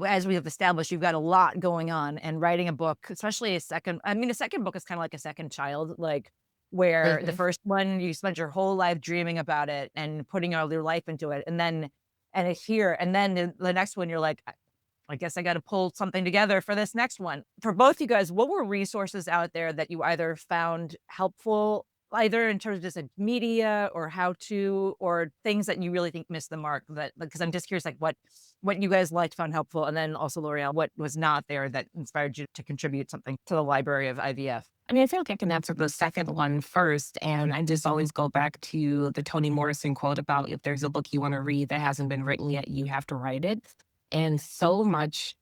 as we have established, you've got a lot going on, and writing a book, especially a second book is kind of like a second child, like where the first one, you spent your whole life dreaming about it and putting all your life into it. And then the next one, you're like, I guess I got to pull something together for this next one. For both you guys, what were resources out there that you either found helpful, either in terms of just media or how to, or things that you really think missed the mark? That, because I'm just curious, like what you guys liked, found helpful, and then also L'Oreal, what was not there that inspired you to contribute something to the library of IVF? I mean, I feel like I can answer the second one first. And I just always go back to the Toni Morrison quote about, if there's a book you want to read that hasn't been written yet, you have to write it. And so much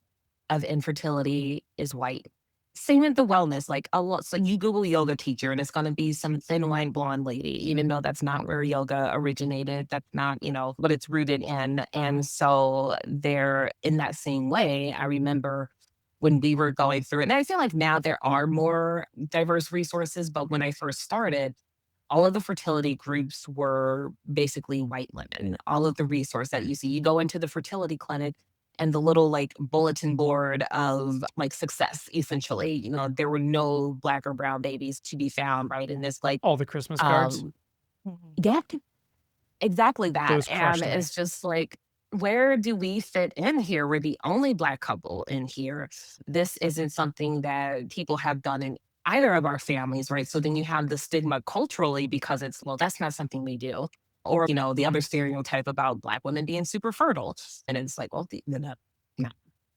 of infertility is white. Same with the wellness, like a lot. So you Google yoga teacher and it's going to be some thin line blonde lady, even though that's not where yoga originated. That's not, what it's rooted in. And so they're in that same way. I remember when we were going through it, and I feel like now there are more diverse resources, but when I first started, all of the fertility groups were basically white women. All of the resource that you see, you go into the fertility clinic and the little like bulletin board of like success, essentially, there were no Black or brown babies to be found, right? And this like, All the Christmas cards. yeah, exactly that. Those And crushed me. it's just like, where do we fit in here? We're the only Black couple in here. This isn't something that people have done in either of our families, right? So then you have the stigma culturally because it's, well, that's not something we do. Or, the other stereotype about Black women being super fertile. And it's like, well, not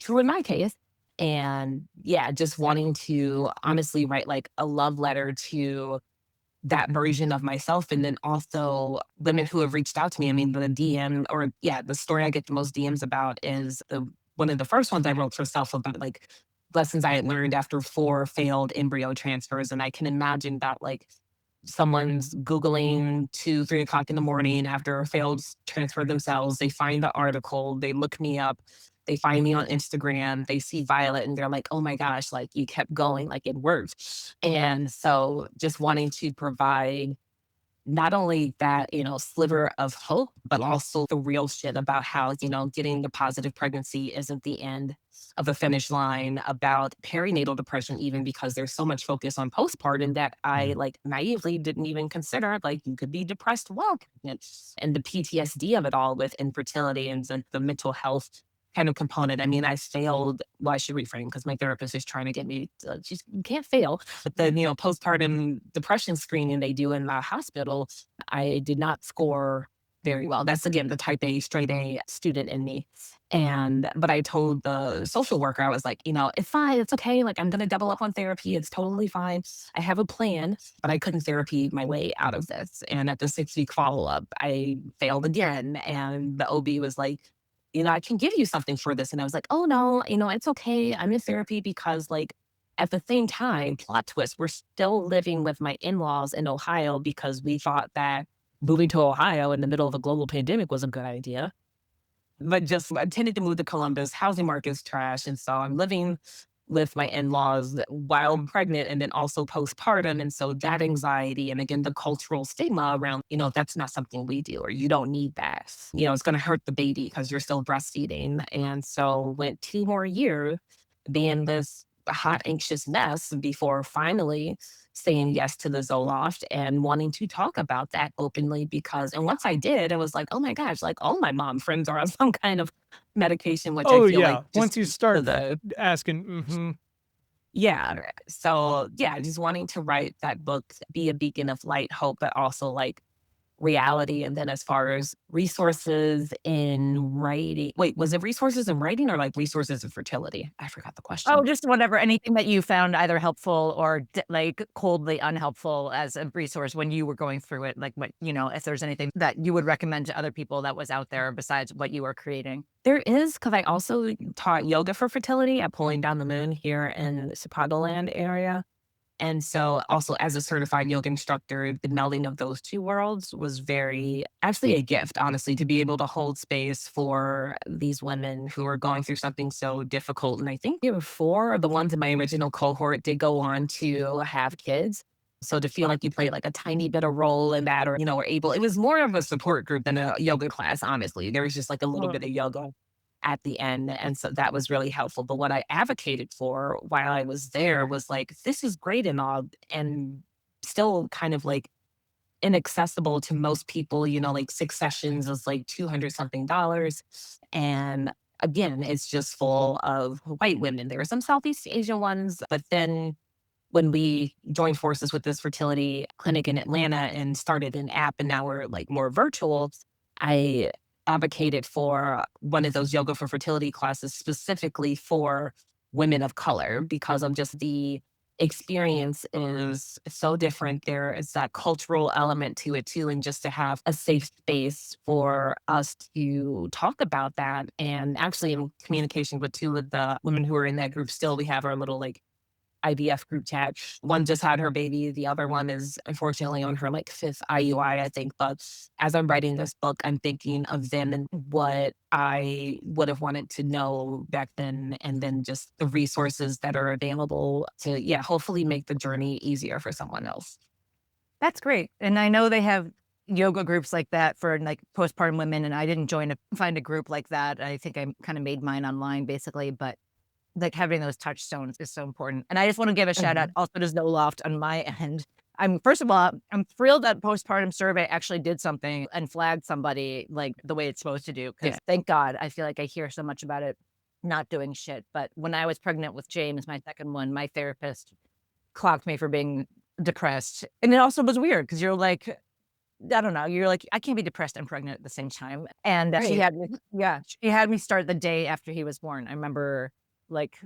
true in my case. And yeah, just wanting to honestly write like a love letter to that version of myself. And then also women who have reached out to me. I mean, the story I get the most DMs about is one of the first ones I wrote for self about like lessons I had learned after 4 failed embryo transfers. And I can imagine that like someone's Googling 2, 3 o'clock in the morning after a failed transfer themselves. They find the article, they look me up, they find me on Instagram, they see Violet and they're like, oh my gosh, like you kept going, like it worked. And so just wanting to provide not only that, sliver of hope, but also the real shit about how, getting the positive pregnancy isn't the end of a finish line, about perinatal depression, even because there's so much focus on postpartum that I like naively didn't even consider, like you could be depressed while pregnant, and the PTSD of it all with infertility and the mental health kind of component. I mean, I failed. Well, I should reframe because my therapist is trying to get me. You can't fail. But the postpartum depression screening they do in the hospital, I did not score very well. That's again the type A, straight A student in me. But I told the social worker, I was like, it's fine, it's okay. Like I'm gonna double up on therapy. It's totally fine. I have a plan, but I couldn't therapy my way out of this. And at the 6-week follow-up, I failed again. And the OB was like, I can give you something for this. And I was like, oh no, it's okay. I'm in therapy because like at the same time, plot twist, we're still living with my in-laws in Ohio because we thought that moving to Ohio in the middle of a global pandemic was a good idea. But just I tended to move to Columbus, housing market's trash. And so I'm living with my in-laws while pregnant and then also postpartum. And so that anxiety and again, the cultural stigma around, that's not something we do or you don't need that. It's going to hurt the baby because you're still breastfeeding. And so went 2 more years being this hot, anxious mess before finally saying yes to the Zoloft and wanting to talk about that openly and once I did, it was like, oh my gosh, like all my mom friends are on some kind of medication, which I feel like once you start the asking, yeah. So yeah, just wanting to write that book, be a beacon of light, hope, but also like reality. And then as far as resources in writing, wait, was it resources in writing or like resources in fertility? I forgot the Oh, question. just whatever, anything that you found either helpful or like coldly unhelpful as a resource when you were going through it. Like what, if there's anything that you would recommend to other people that was out there besides what you were creating. There is, because I also taught yoga for fertility at Pulling Down the Moon here in the Chicagoland area. And so also as a certified yoga instructor, the melding of those two worlds was very actually a gift, honestly, to be able to hold space for these women who are going through something so difficult. And I think there were four of the ones in my original cohort did go on to have kids. So to feel like you played like a tiny bit of role in that, or, were able, it was more of a support group than a yoga class, honestly. There was just like a little bit of yoga at the end. And so that was really helpful. But what I advocated for while I was there was like, this is great and all, and still kind of like inaccessible to most people, like 6 sessions is like 200 something dollars. And again, it's just full of white women. There are some Southeast Asian ones, but then when we joined forces with this fertility clinic in Atlanta and started an app and now we're like more virtual, I advocated for one of those yoga for fertility classes specifically for women of color because of just the experience is so different. There is that cultural element to it too, and just to have a safe space for us to talk about that. And actually in communication with two of the women who are in that group still, we have our little like IVF group chat. One just had her baby. The other one is unfortunately on her like fifth IUI, I think. But as I'm writing this book, I'm thinking of them and what I would have wanted to know back then, and then just the resources that are available to, yeah, hopefully make the journey easier for someone else. That's great. And I know they have yoga groups like that for like postpartum women. And I didn't find a group like that. I think I kind of made mine online basically, but like having those touchstones is so important. And I just want to give a shout out Mhm. also to Snow Loft on my end. First of all, I'm thrilled that postpartum survey actually did something and flagged somebody like the way it's supposed to do. Because Yeah. thank God, I feel like I hear so much about it not doing shit. But when I was pregnant with James, my second one, my therapist clocked me for being depressed. And it also was weird because you're like, I don't know, you're like, I can't be depressed and pregnant at the same time. And Right. she had me start the day after he was born. I remember like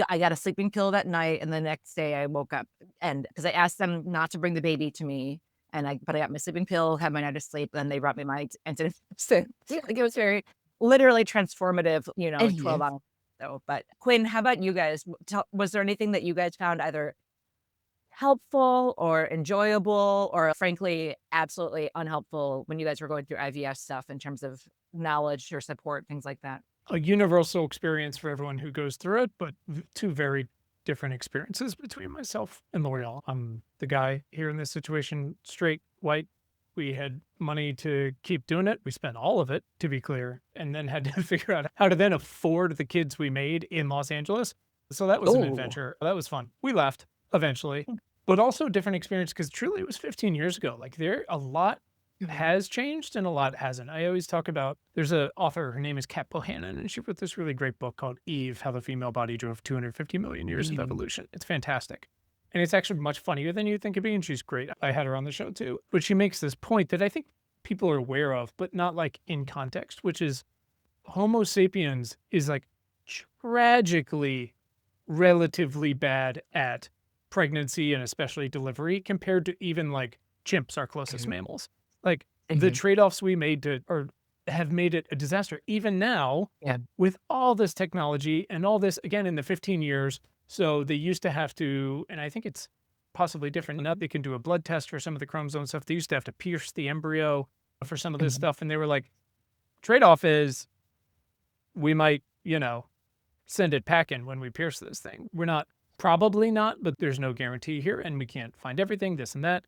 I got a sleeping pill that night, and the next day I woke up and because I asked them not to bring the baby to me, but I got my sleeping pill, had my night of sleep, and they brought me my antidepressant. Like it was very literally transformative, 12 Mhm. hours. So, but Quinn, how about you guys? Was there anything that you guys found either helpful or enjoyable or frankly absolutely unhelpful when you guys were going through IVF stuff in terms of knowledge or support, things like that? A universal experience for everyone who goes through it, but two very different experiences between myself and L'Oreal. I'm the guy here in this situation, straight, white. We had money to keep doing it. We spent all of it, to be clear, and then had to figure out how to then afford the kids we made in Los Angeles. So that was an Oh, adventure. That was fun. We left eventually, but also a different experience because truly it was 15 years ago. Like a lot has changed and a lot hasn't. I always talk about there's a author, her name is Kat Bohannon, and she wrote this really great book called Eve, How the Female Body Drove 250 Million Years of Mhm. Evolution. It's fantastic. And it's actually much funnier than you think it'd be, and she's great. I had her on the show too. But she makes this point that I think people are aware of, but not like in context, which is Homo sapiens is like tragically relatively bad at pregnancy and especially delivery compared to even like chimps, our closest Mhm. mammals. Like the Mhm. trade-offs we made to or have made it a disaster. Even now, Yeah. with all this technology and all this again in the 15 years. So they used to have to, and I think it's possibly different now. They can do a blood test for some of the chromosome stuff. They used to have to pierce the embryo for some of this Mhm. stuff. And they were like, trade-off is we might, send it packing when we pierce this thing. We're not, probably not, but there's no guarantee here, and we can't find everything, this and that.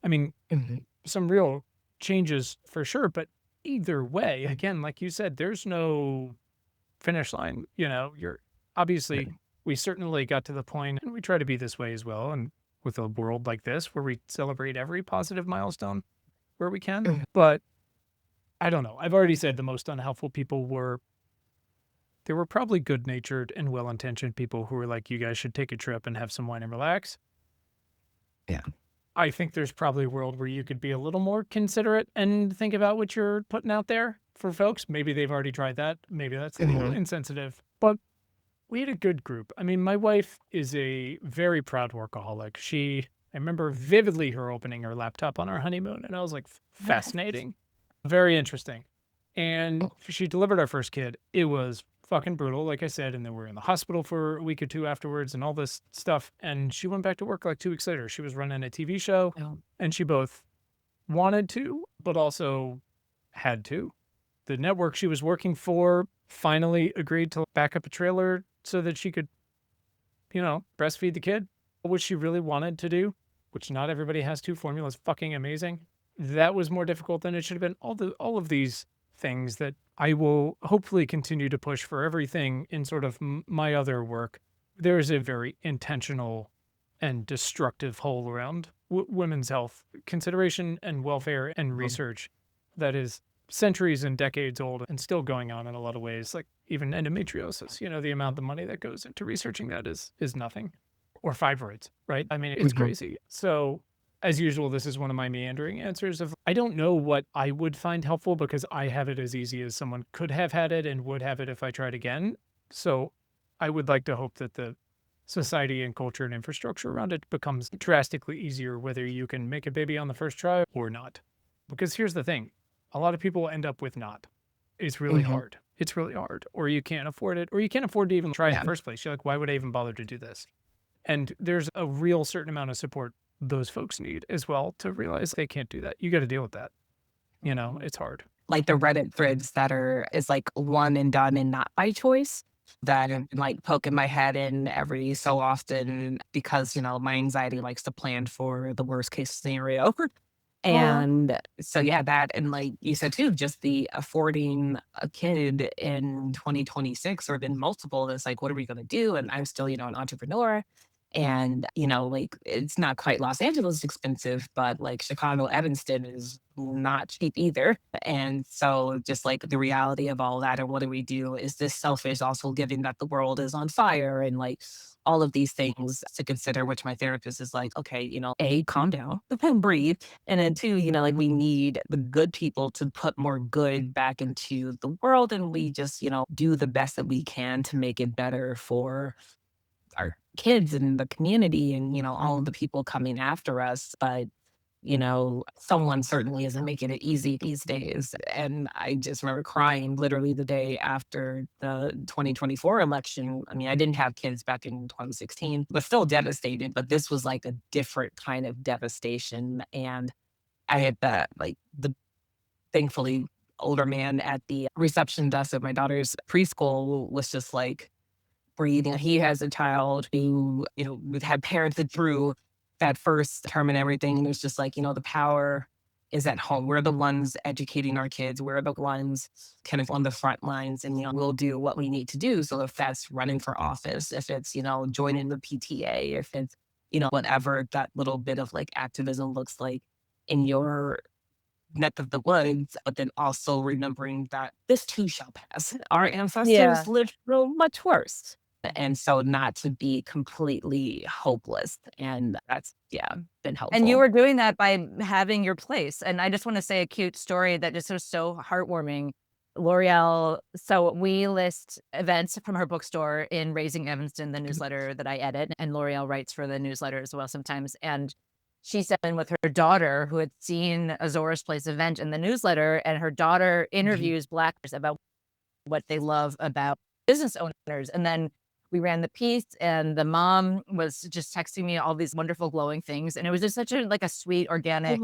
I mean, Mhm. some real changes for sure, but either way, again, like you said, there's no finish line. You're obviously, Right. we certainly got to the point, and we try to be this way as well. And with a world like this, where we celebrate every positive milestone where we can. Mhm. But I don't know. I've already said the most unhelpful people were there were probably good-natured and well-intentioned people who were like, "You guys should take a trip and have some wine and relax." Yeah. I think there's probably a world where you could be a little more considerate and think about what you're putting out there for folks. Maybe they've already tried that. Maybe that's a little insensitive. But we had a good group. I mean, my wife is a very proud workaholic. I remember vividly her opening her laptop on our honeymoon, and I was like, fascinating, very interesting. And she delivered our first kid. It was fucking brutal, like I said, and then we were in the hospital for a week or two afterwards and all this stuff. And she went back to work like 2 weeks later. She was running a TV show, and she both wanted to, but also had to. The network she was working for finally agreed to back up a trailer so that she could, breastfeed the kid, which she really wanted to do, which not everybody has to. Formula's fucking amazing. That was more difficult than it should have been. All of these things that I will hopefully continue to push for everything in sort of my other work. There is a very intentional and destructive hole around women's health consideration and welfare and research that is centuries and decades old and still going on in a lot of ways, like even endometriosis. The amount of money that goes into researching that is nothing. Or fibroids, right? I mean, it's crazy. So as usual, this is one of my meandering answers of I don't know what I would find helpful because I have it as easy as someone could have had it and would have it if I tried again. So I would like to hope that the society and culture and infrastructure around it becomes drastically easier, whether you can make a baby on the first try or not. Because here's the thing. A lot of people end up with not. It's really hard. It's really hard. Or you can't afford it, or you can't afford to even try in the first place. You're like, why would I even bother to do this? And there's a real certain amount of support those folks need as well to realize they can't do that. You got to deal with that. It's hard. Like the Reddit threads is like one and done and not by choice that I'm like poking my head in every so often because, my anxiety likes to plan for the worst case scenario. And so, that, and like you said too, just the affording a kid in 2026 or then multiple, it's like, what are we going to do? And I'm still, an entrepreneur. And, like it's not quite Los Angeles expensive, but like Chicago, Evanston is not cheap either. And so just like the reality of all that and what do we do? Is this selfish also given that the world is on fire and like all of these things to consider, which my therapist is like, okay, A, calm down and breathe. And then two, like we need the good people to put more good back into the world. And we just, do the best that we can to make it better for our kids and the community and, all of the people coming after us. But, someone certainly isn't making it easy these days. And I just remember crying literally the day after the 2024 election. I mean, I didn't have kids back in 2016, but still devastated. But this was like a different kind of devastation. And I had the thankfully older man at the reception desk at my daughter's preschool was just like, breathing. He has a child who, had parented through that first term and everything. And it's just like, the power is at home. We're the ones educating our kids. We're the ones kind of on the front lines and, we'll do what we need to do. So if that's running for office, if it's, joining the PTA, if it's, whatever that little bit of like activism looks like in your neck of the woods, but then also remembering that this too shall pass. Our ancestors lived real much worse. And so not to be completely hopeless. And that's, been helpful. And you were doing that by having your place. And I just want to say a cute story that just was so heartwarming. L'Oreal, so we list events from her bookstore in Raising Evanston, the newsletter that I edit, and L'Oreal writes for the newsletter as well sometimes. And she sat in with her daughter who had seen a Zora's Place event in the newsletter, and her daughter interviews Blackers about what they love about business owners. And then we ran the piece and the mom was just texting me all these wonderful glowing things. And it was just such a sweet, organic,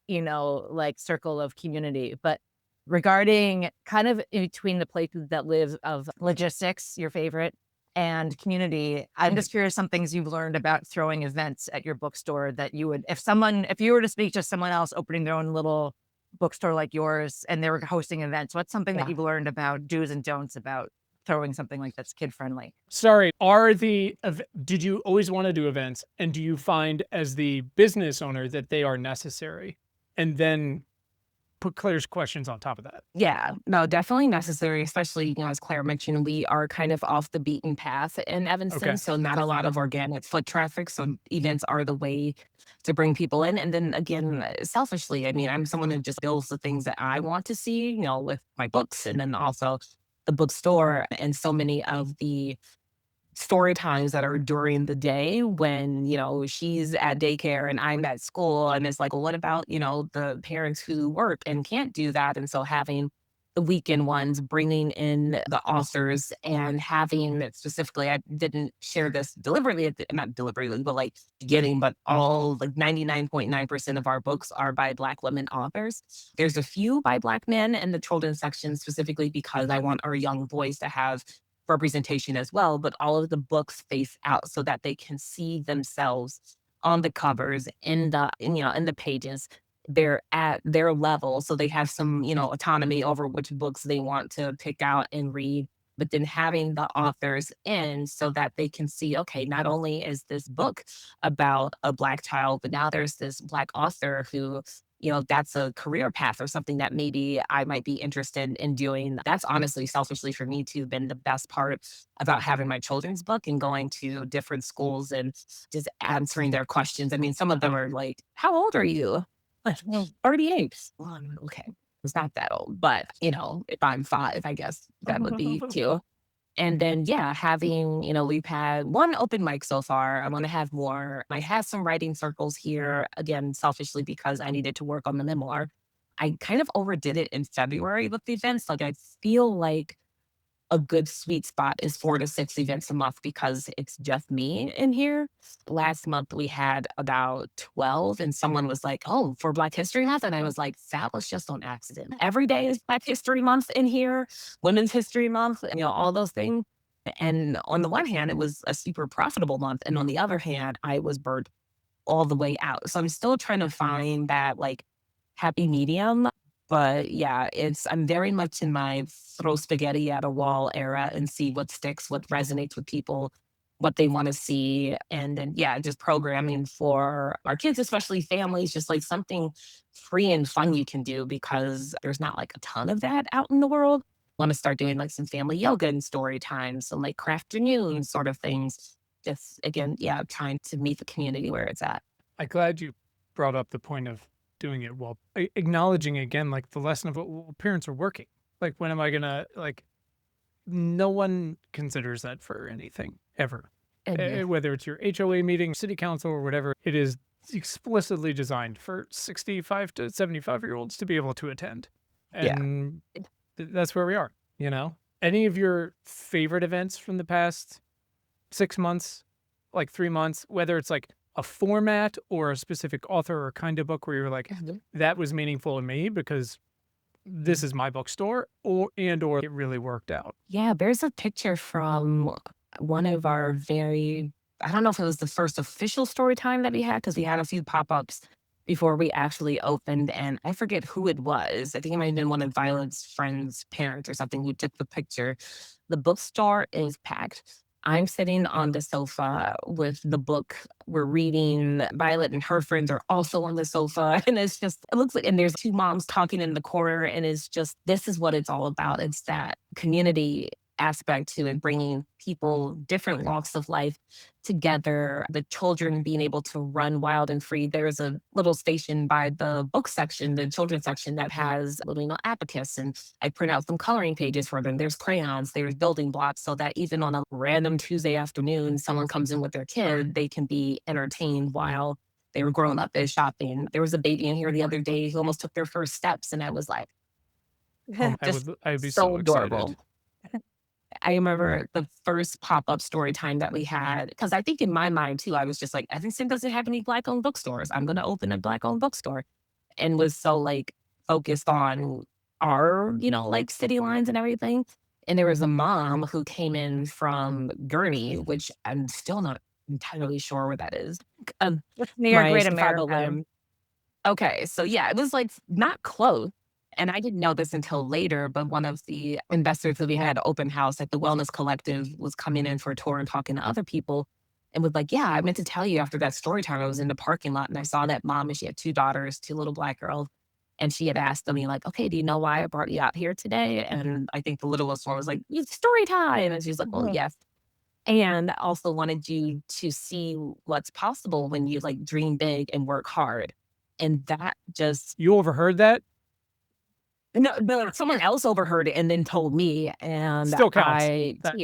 like circle of community. But regarding kind of in between the places that live of logistics, your favorite, and community, I'm just curious some things you've learned about throwing events at your bookstore that you would, if you were to speak to someone else opening their own little bookstore like yours and they were hosting events, what's something that you've learned about do's and don'ts about throwing something like that's kid friendly? Sorry, did you always want to do events? And do you find as the business owner that they are necessary? And then put Claire's questions on top of that. Yeah, no, definitely necessary, especially, as Claire mentioned, we are kind of off the beaten path in Evanston, Okay. so not a lot of organic foot traffic. So events are the way to bring people in. And then again, selfishly, I mean, I'm someone who just builds the things that I want to see, with my books and then also the bookstore and so many of the story times that are during the day when, she's at daycare and I'm at school. And it's like, well, what about, the parents who work and can't do that? And so having the weekend ones, bringing in the authors and having it specifically, I didn't share this deliberately, not deliberately, but like getting, but all like 99.9% of our books are by Black women authors. There's a few by Black men in the children's section specifically because I want our young boys to have representation as well, but all of the books face out so that they can see themselves on the covers in the pages. They're at their level, so they have some, autonomy over which books they want to pick out and read. But then having the authors in so that they can see, okay, not only is this book about a Black child, but now there's this Black author who that's a career path or something that maybe I might be interested in doing. That's honestly, selfishly for me too, been the best part about having my children's book and going to different schools and just answering their questions. I mean, some of them are like, how old are you? Like, well, 38. Well, okay. It's not that old, but if I'm 5, I guess that would be cute. And then, yeah, having, we've had one open mic so far. I want to have more. I had some writing circles here, again, selfishly because I needed to work on the memoir. I kind of overdid it in February with the events. Like, I feel like a good sweet spot is 4 to 6 events a month because it's just me in here. Last month we had about 12 and someone was like, oh, for Black History Month. And I was like, that was just on accident. Every day is Black History Month in here, Women's History Month, all those things. And on the one hand, it was a super profitable month. And on the other hand, I was burnt all the way out. So I'm still trying to find that like happy medium. But yeah, I'm very much in my throw spaghetti at a wall era and see what sticks, what resonates with people, what they want to see. And then, yeah, just programming for our kids, especially families, just like something free and fun you can do because there's not like a ton of that out in the world. Want to start doing like some family yoga and story times, some like craft afternoon sort of things. Just again, yeah, trying to meet the community where it's at. I'm glad you brought up the point of doing it while acknowledging again, like the lesson of what parents are working. Like, when am I gonna no one considers that for anything ever. Whether it's your HOA meeting, city council, or whatever, it is explicitly designed for 65 to 75-year-olds to be able to attend. Yeah. And that's where we are, Any of your favorite events from the past 6 months, like 3 months, whether it's like a format or a specific author or kind of book where you're like, that was meaningful to me because this is my bookstore, or it really worked out. Yeah, there's a picture from one of our I don't know if it was the first official story time that we had because we had a few pop-ups before we actually opened. And I forget who it was. I think it might have been one of Violet's friends' parents or something who took the picture. The bookstore is packed. I'm sitting on the sofa with the book we're reading. Violet and her friends are also on the sofa. And it looks like, and there's 2 moms talking in the corner. And it's just, this is what it's all about. It's that community aspect to it, bringing people, different walks of life together, the children being able to run wild and free. There's a little station by the book section, the children's section that has little, abacus, and I print out some coloring pages for them. There's crayons, there's building blocks, so that even on a random Tuesday afternoon, someone comes in with their kid, they can be entertained while they were growing up and shopping. There was a baby in here the other day who almost took their first steps, and I was like, I would be so so adorable. excited. I remember the first pop-up story time that we had, because I think in my mind too, I was just like, Evanston doesn't have any Black-owned bookstores. I'm going to open a Black-owned bookstore. And was so like focused on our, like city lines and everything. And there was a mom who came in from Gurney, which I'm still not entirely sure where that is. Near My Great Chicago America. limb. Okay, so yeah, it was like not close. And I didn't know this until later, but one of the investors that we had open house at the Wellness Collective was coming in for a tour and talking to other people and was like, yeah, I meant to tell you after that story time, I was in the parking lot and I saw that mom and she had 2 daughters, 2 little Black girls. And she had asked me like, okay, do you know why I brought you out here today? And I think the littlest one was like, it's story time. And she's like, well, Mhm. yes. And I also wanted you to see what's possible when you like dream big and work hard. And that just You overheard that? no, someone else overheard it and then told me, and Still counts. I That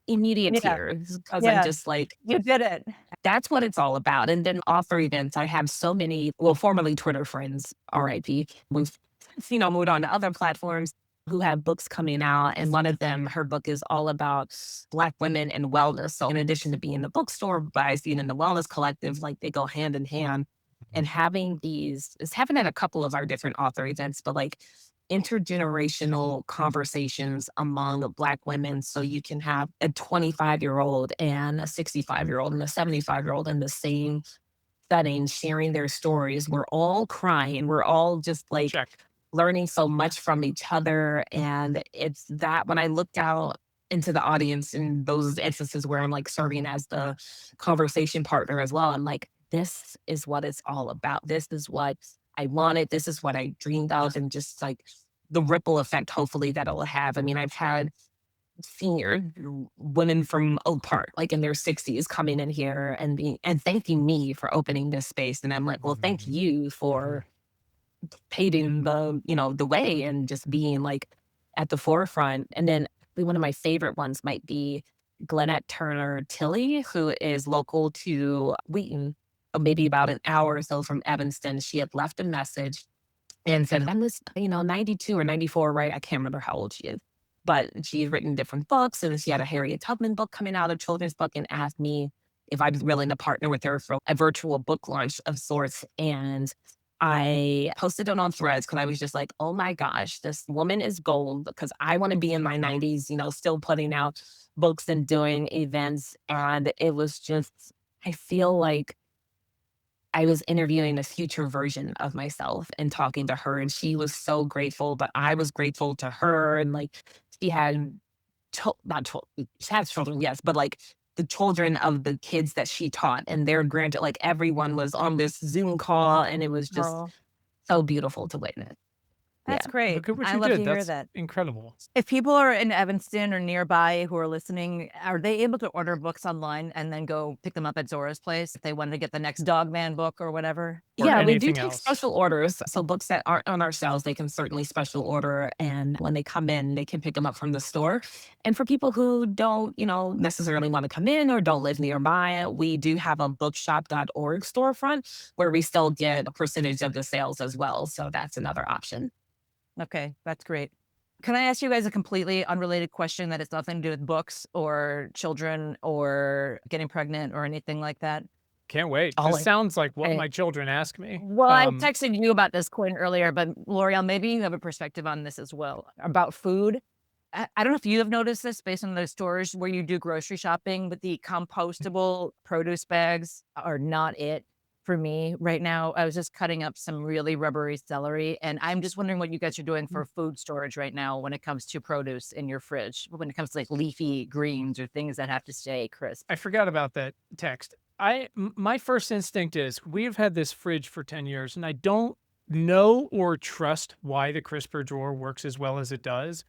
immediate Yeah. tears because I'm Yeah. just like, You did it. that's what it's all about. And then author events, I have so many, well, formerly Twitter friends, RIP. We've, moved on to other platforms who have books coming out. And one of them, her book is all about Black women and wellness. So in addition to being the bookstore, but I see it in the wellness collective, like they go hand in hand. And having it's happened at a couple of our different author events, but like intergenerational conversations among Black women. So you can have a 25-year-old and a 65-year-old and a 75-year-old in the same setting sharing their stories. We're all crying. We're all just like check. learning so much from each other. And it's that when I looked out into the audience in those instances where I'm like serving as the conversation partner as well, I'm like, this is what it's all about. This is what I wanted. This is what I dreamed of. And just like the ripple effect, hopefully, that it'll have. I mean, I've had senior women from Oak Park, like in their 60s, coming in here and thanking me for opening this space. And I'm like, well, thank you for paving the way and just being like at the forefront. And then one of my favorite ones might be Glenette Turner Tilley, who is local to Wheaton, maybe about an hour or so from Evanston. She had left a message and said, I'm this, 92 or 94, right? I can't remember how old she is. But she's written different books, and she had a Harriet Tubman book coming out, a children's book, and asked me if I was willing to partner with her for a virtual book launch of sorts. And I posted it on Threads because I was just like, oh my gosh, this woman is gold, because I want to be in my 90s, still putting out books and doing events. And it was just, I feel like I was interviewing a future version of myself and talking to her, and she was so grateful, but I was grateful to her. And like, she had, not she has children, yes, but like the children of the kids that she taught and their like everyone was on this Zoom call, and it was just Oh, so beautiful to witness. that's Yeah. great. Look at what I you love did. to hear That's that. incredible. If people are in Evanston or nearby who are listening, are they able to order books online and then go pick them up at Zora's place if they wanted to get the next Dogman book or whatever? Or Yeah, we do anything take else. special orders. So books that aren't on our shelves, they can certainly special order. And when they come in, they can pick them up from the store. And for people who don't, necessarily want to come in or don't live nearby, we do have a bookshop.org storefront where we still get a percentage of the sales as well. So that's another option. Okay, that's great. Can I ask you guys a completely unrelated question that has nothing to do with books or children or getting pregnant or anything like that? Can't wait. This Always. sounds like what Hey. my children ask me. Well, I texted you about this, Quinn, earlier, but L'Oreal, maybe you have a perspective on this as well about food. I don't know if you have noticed this based on those stores where you do grocery shopping, but the compostable produce bags are not it for me right now. I was just cutting up some really rubbery celery, and I'm just wondering what you guys are doing for food storage right now when it comes to produce in your fridge, when it comes to like leafy greens or things that have to stay crisp. I forgot about that text. My first instinct is we've had this fridge for 10 years and I don't know or trust why the crisper drawer works as well as it does.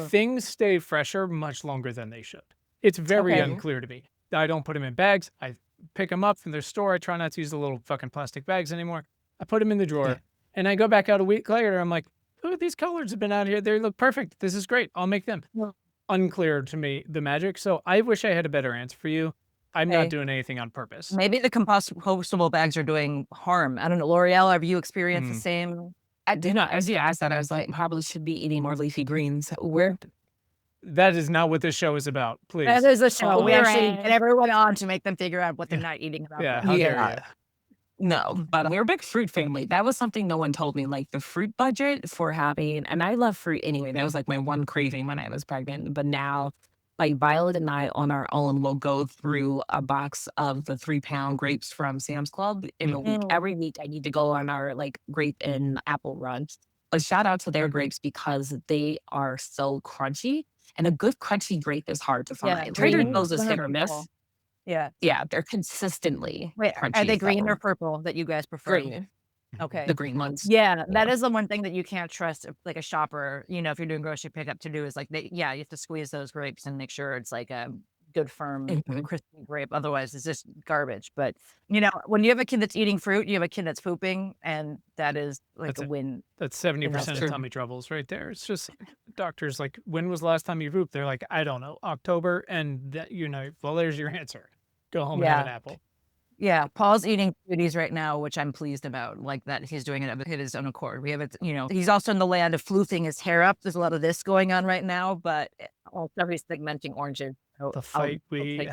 Things stay fresher much longer than they should. It's very Okay. unclear to me. I don't put them in bags. I pick them up from their store. I try not to use the little fucking plastic bags anymore. I put them in the drawer and I go back out a week later. I'm like, oh, these colors have been out here. They look perfect. This is great. I'll make them. Well- Unclear to me, the magic. So I wish I had a better answer for you. I'm Okay. not doing anything on purpose. Maybe the compostable bags are doing harm. I don't know. L'Oreal, have you experienced the same? I did not, as you asked that, I was like, probably should be eating more leafy greens. That is not what this show is about. Please. That is a show. We We're actually at- get everyone on to make them figure out what they're not eating about. Yeah. that. How dare you? No, but we're a big fruit family. That was something no one told me, like the fruit budget for having, and I love fruit anyway. That was like my one craving when I was pregnant. But now, like Violet and I on our own will go through a box of the 3-pound grapes from Sam's Club in a week. Mm. Every week I need to go on our like grape and apple run. A shout out to their grapes because they are so crunchy. And a good crunchy grape is hard to find. Trader green, Joe's is hit or 100%. miss. Yeah. Yeah, they're consistently Wait, crunchy. are they green so- or purple that you guys prefer? green? Okay. the green ones. Yeah, that Yeah. is the one thing that you can't trust, like a shopper, if you're doing grocery pickup to do is like you have to squeeze those grapes and make sure it's like a good firm Mhm. crispy grape. Otherwise, it's just garbage. But when you have a kid that's eating fruit, you have a kid that's pooping, and that is like That's a it. win. That's That's 70% of true. tummy troubles right there. It's just doctors like, when was the last time you pooped? They're like, I don't know, October. And that, well, there's your answer. Go home and have an Yeah. apple. Yeah, Paul's eating foodies right now, which I'm pleased about. Like that he's doing it of his own accord. We have it, he's also in the land of floofing his hair up. There's a lot of this going on right now, but also he's segmenting oranges. So The fights we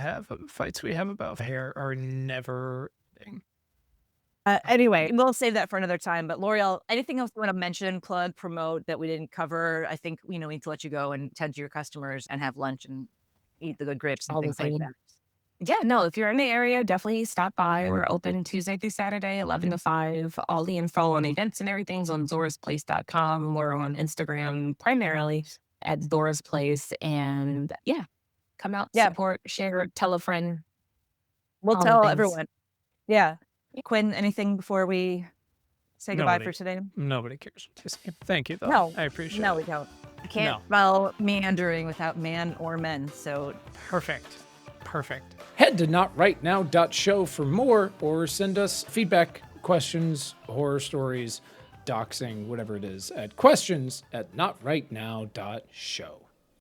have about hair are never ending. anyway, we'll save that for another time. But L'Oreal, anything else you want to mention, plug, promote that we didn't cover? I think we need to let you go and tend to your customers and have lunch and eat the good grapes and All the things like same. that. Yeah, no, if you're in the area, definitely stop by. We're open Tuesday through Saturday, 11 to 5. All the info on events and everything's on zorasplace.com. We're on Instagram primarily at Zora's Place. And yeah, come out, Yeah, support, share, tell a friend, we'll all the tell things. everyone. Yeah. Quinn, anything before we say goodbye for Nobody, today? nobody cares. Thank you, though. No, I appreciate no, it. we don't. I can't No. spell meandering without man or men. So Perfect. Perfect. Head to notrightnow.show for more, or send us feedback, questions, horror stories, doxing, whatever it is, at questions@notrightnow.show.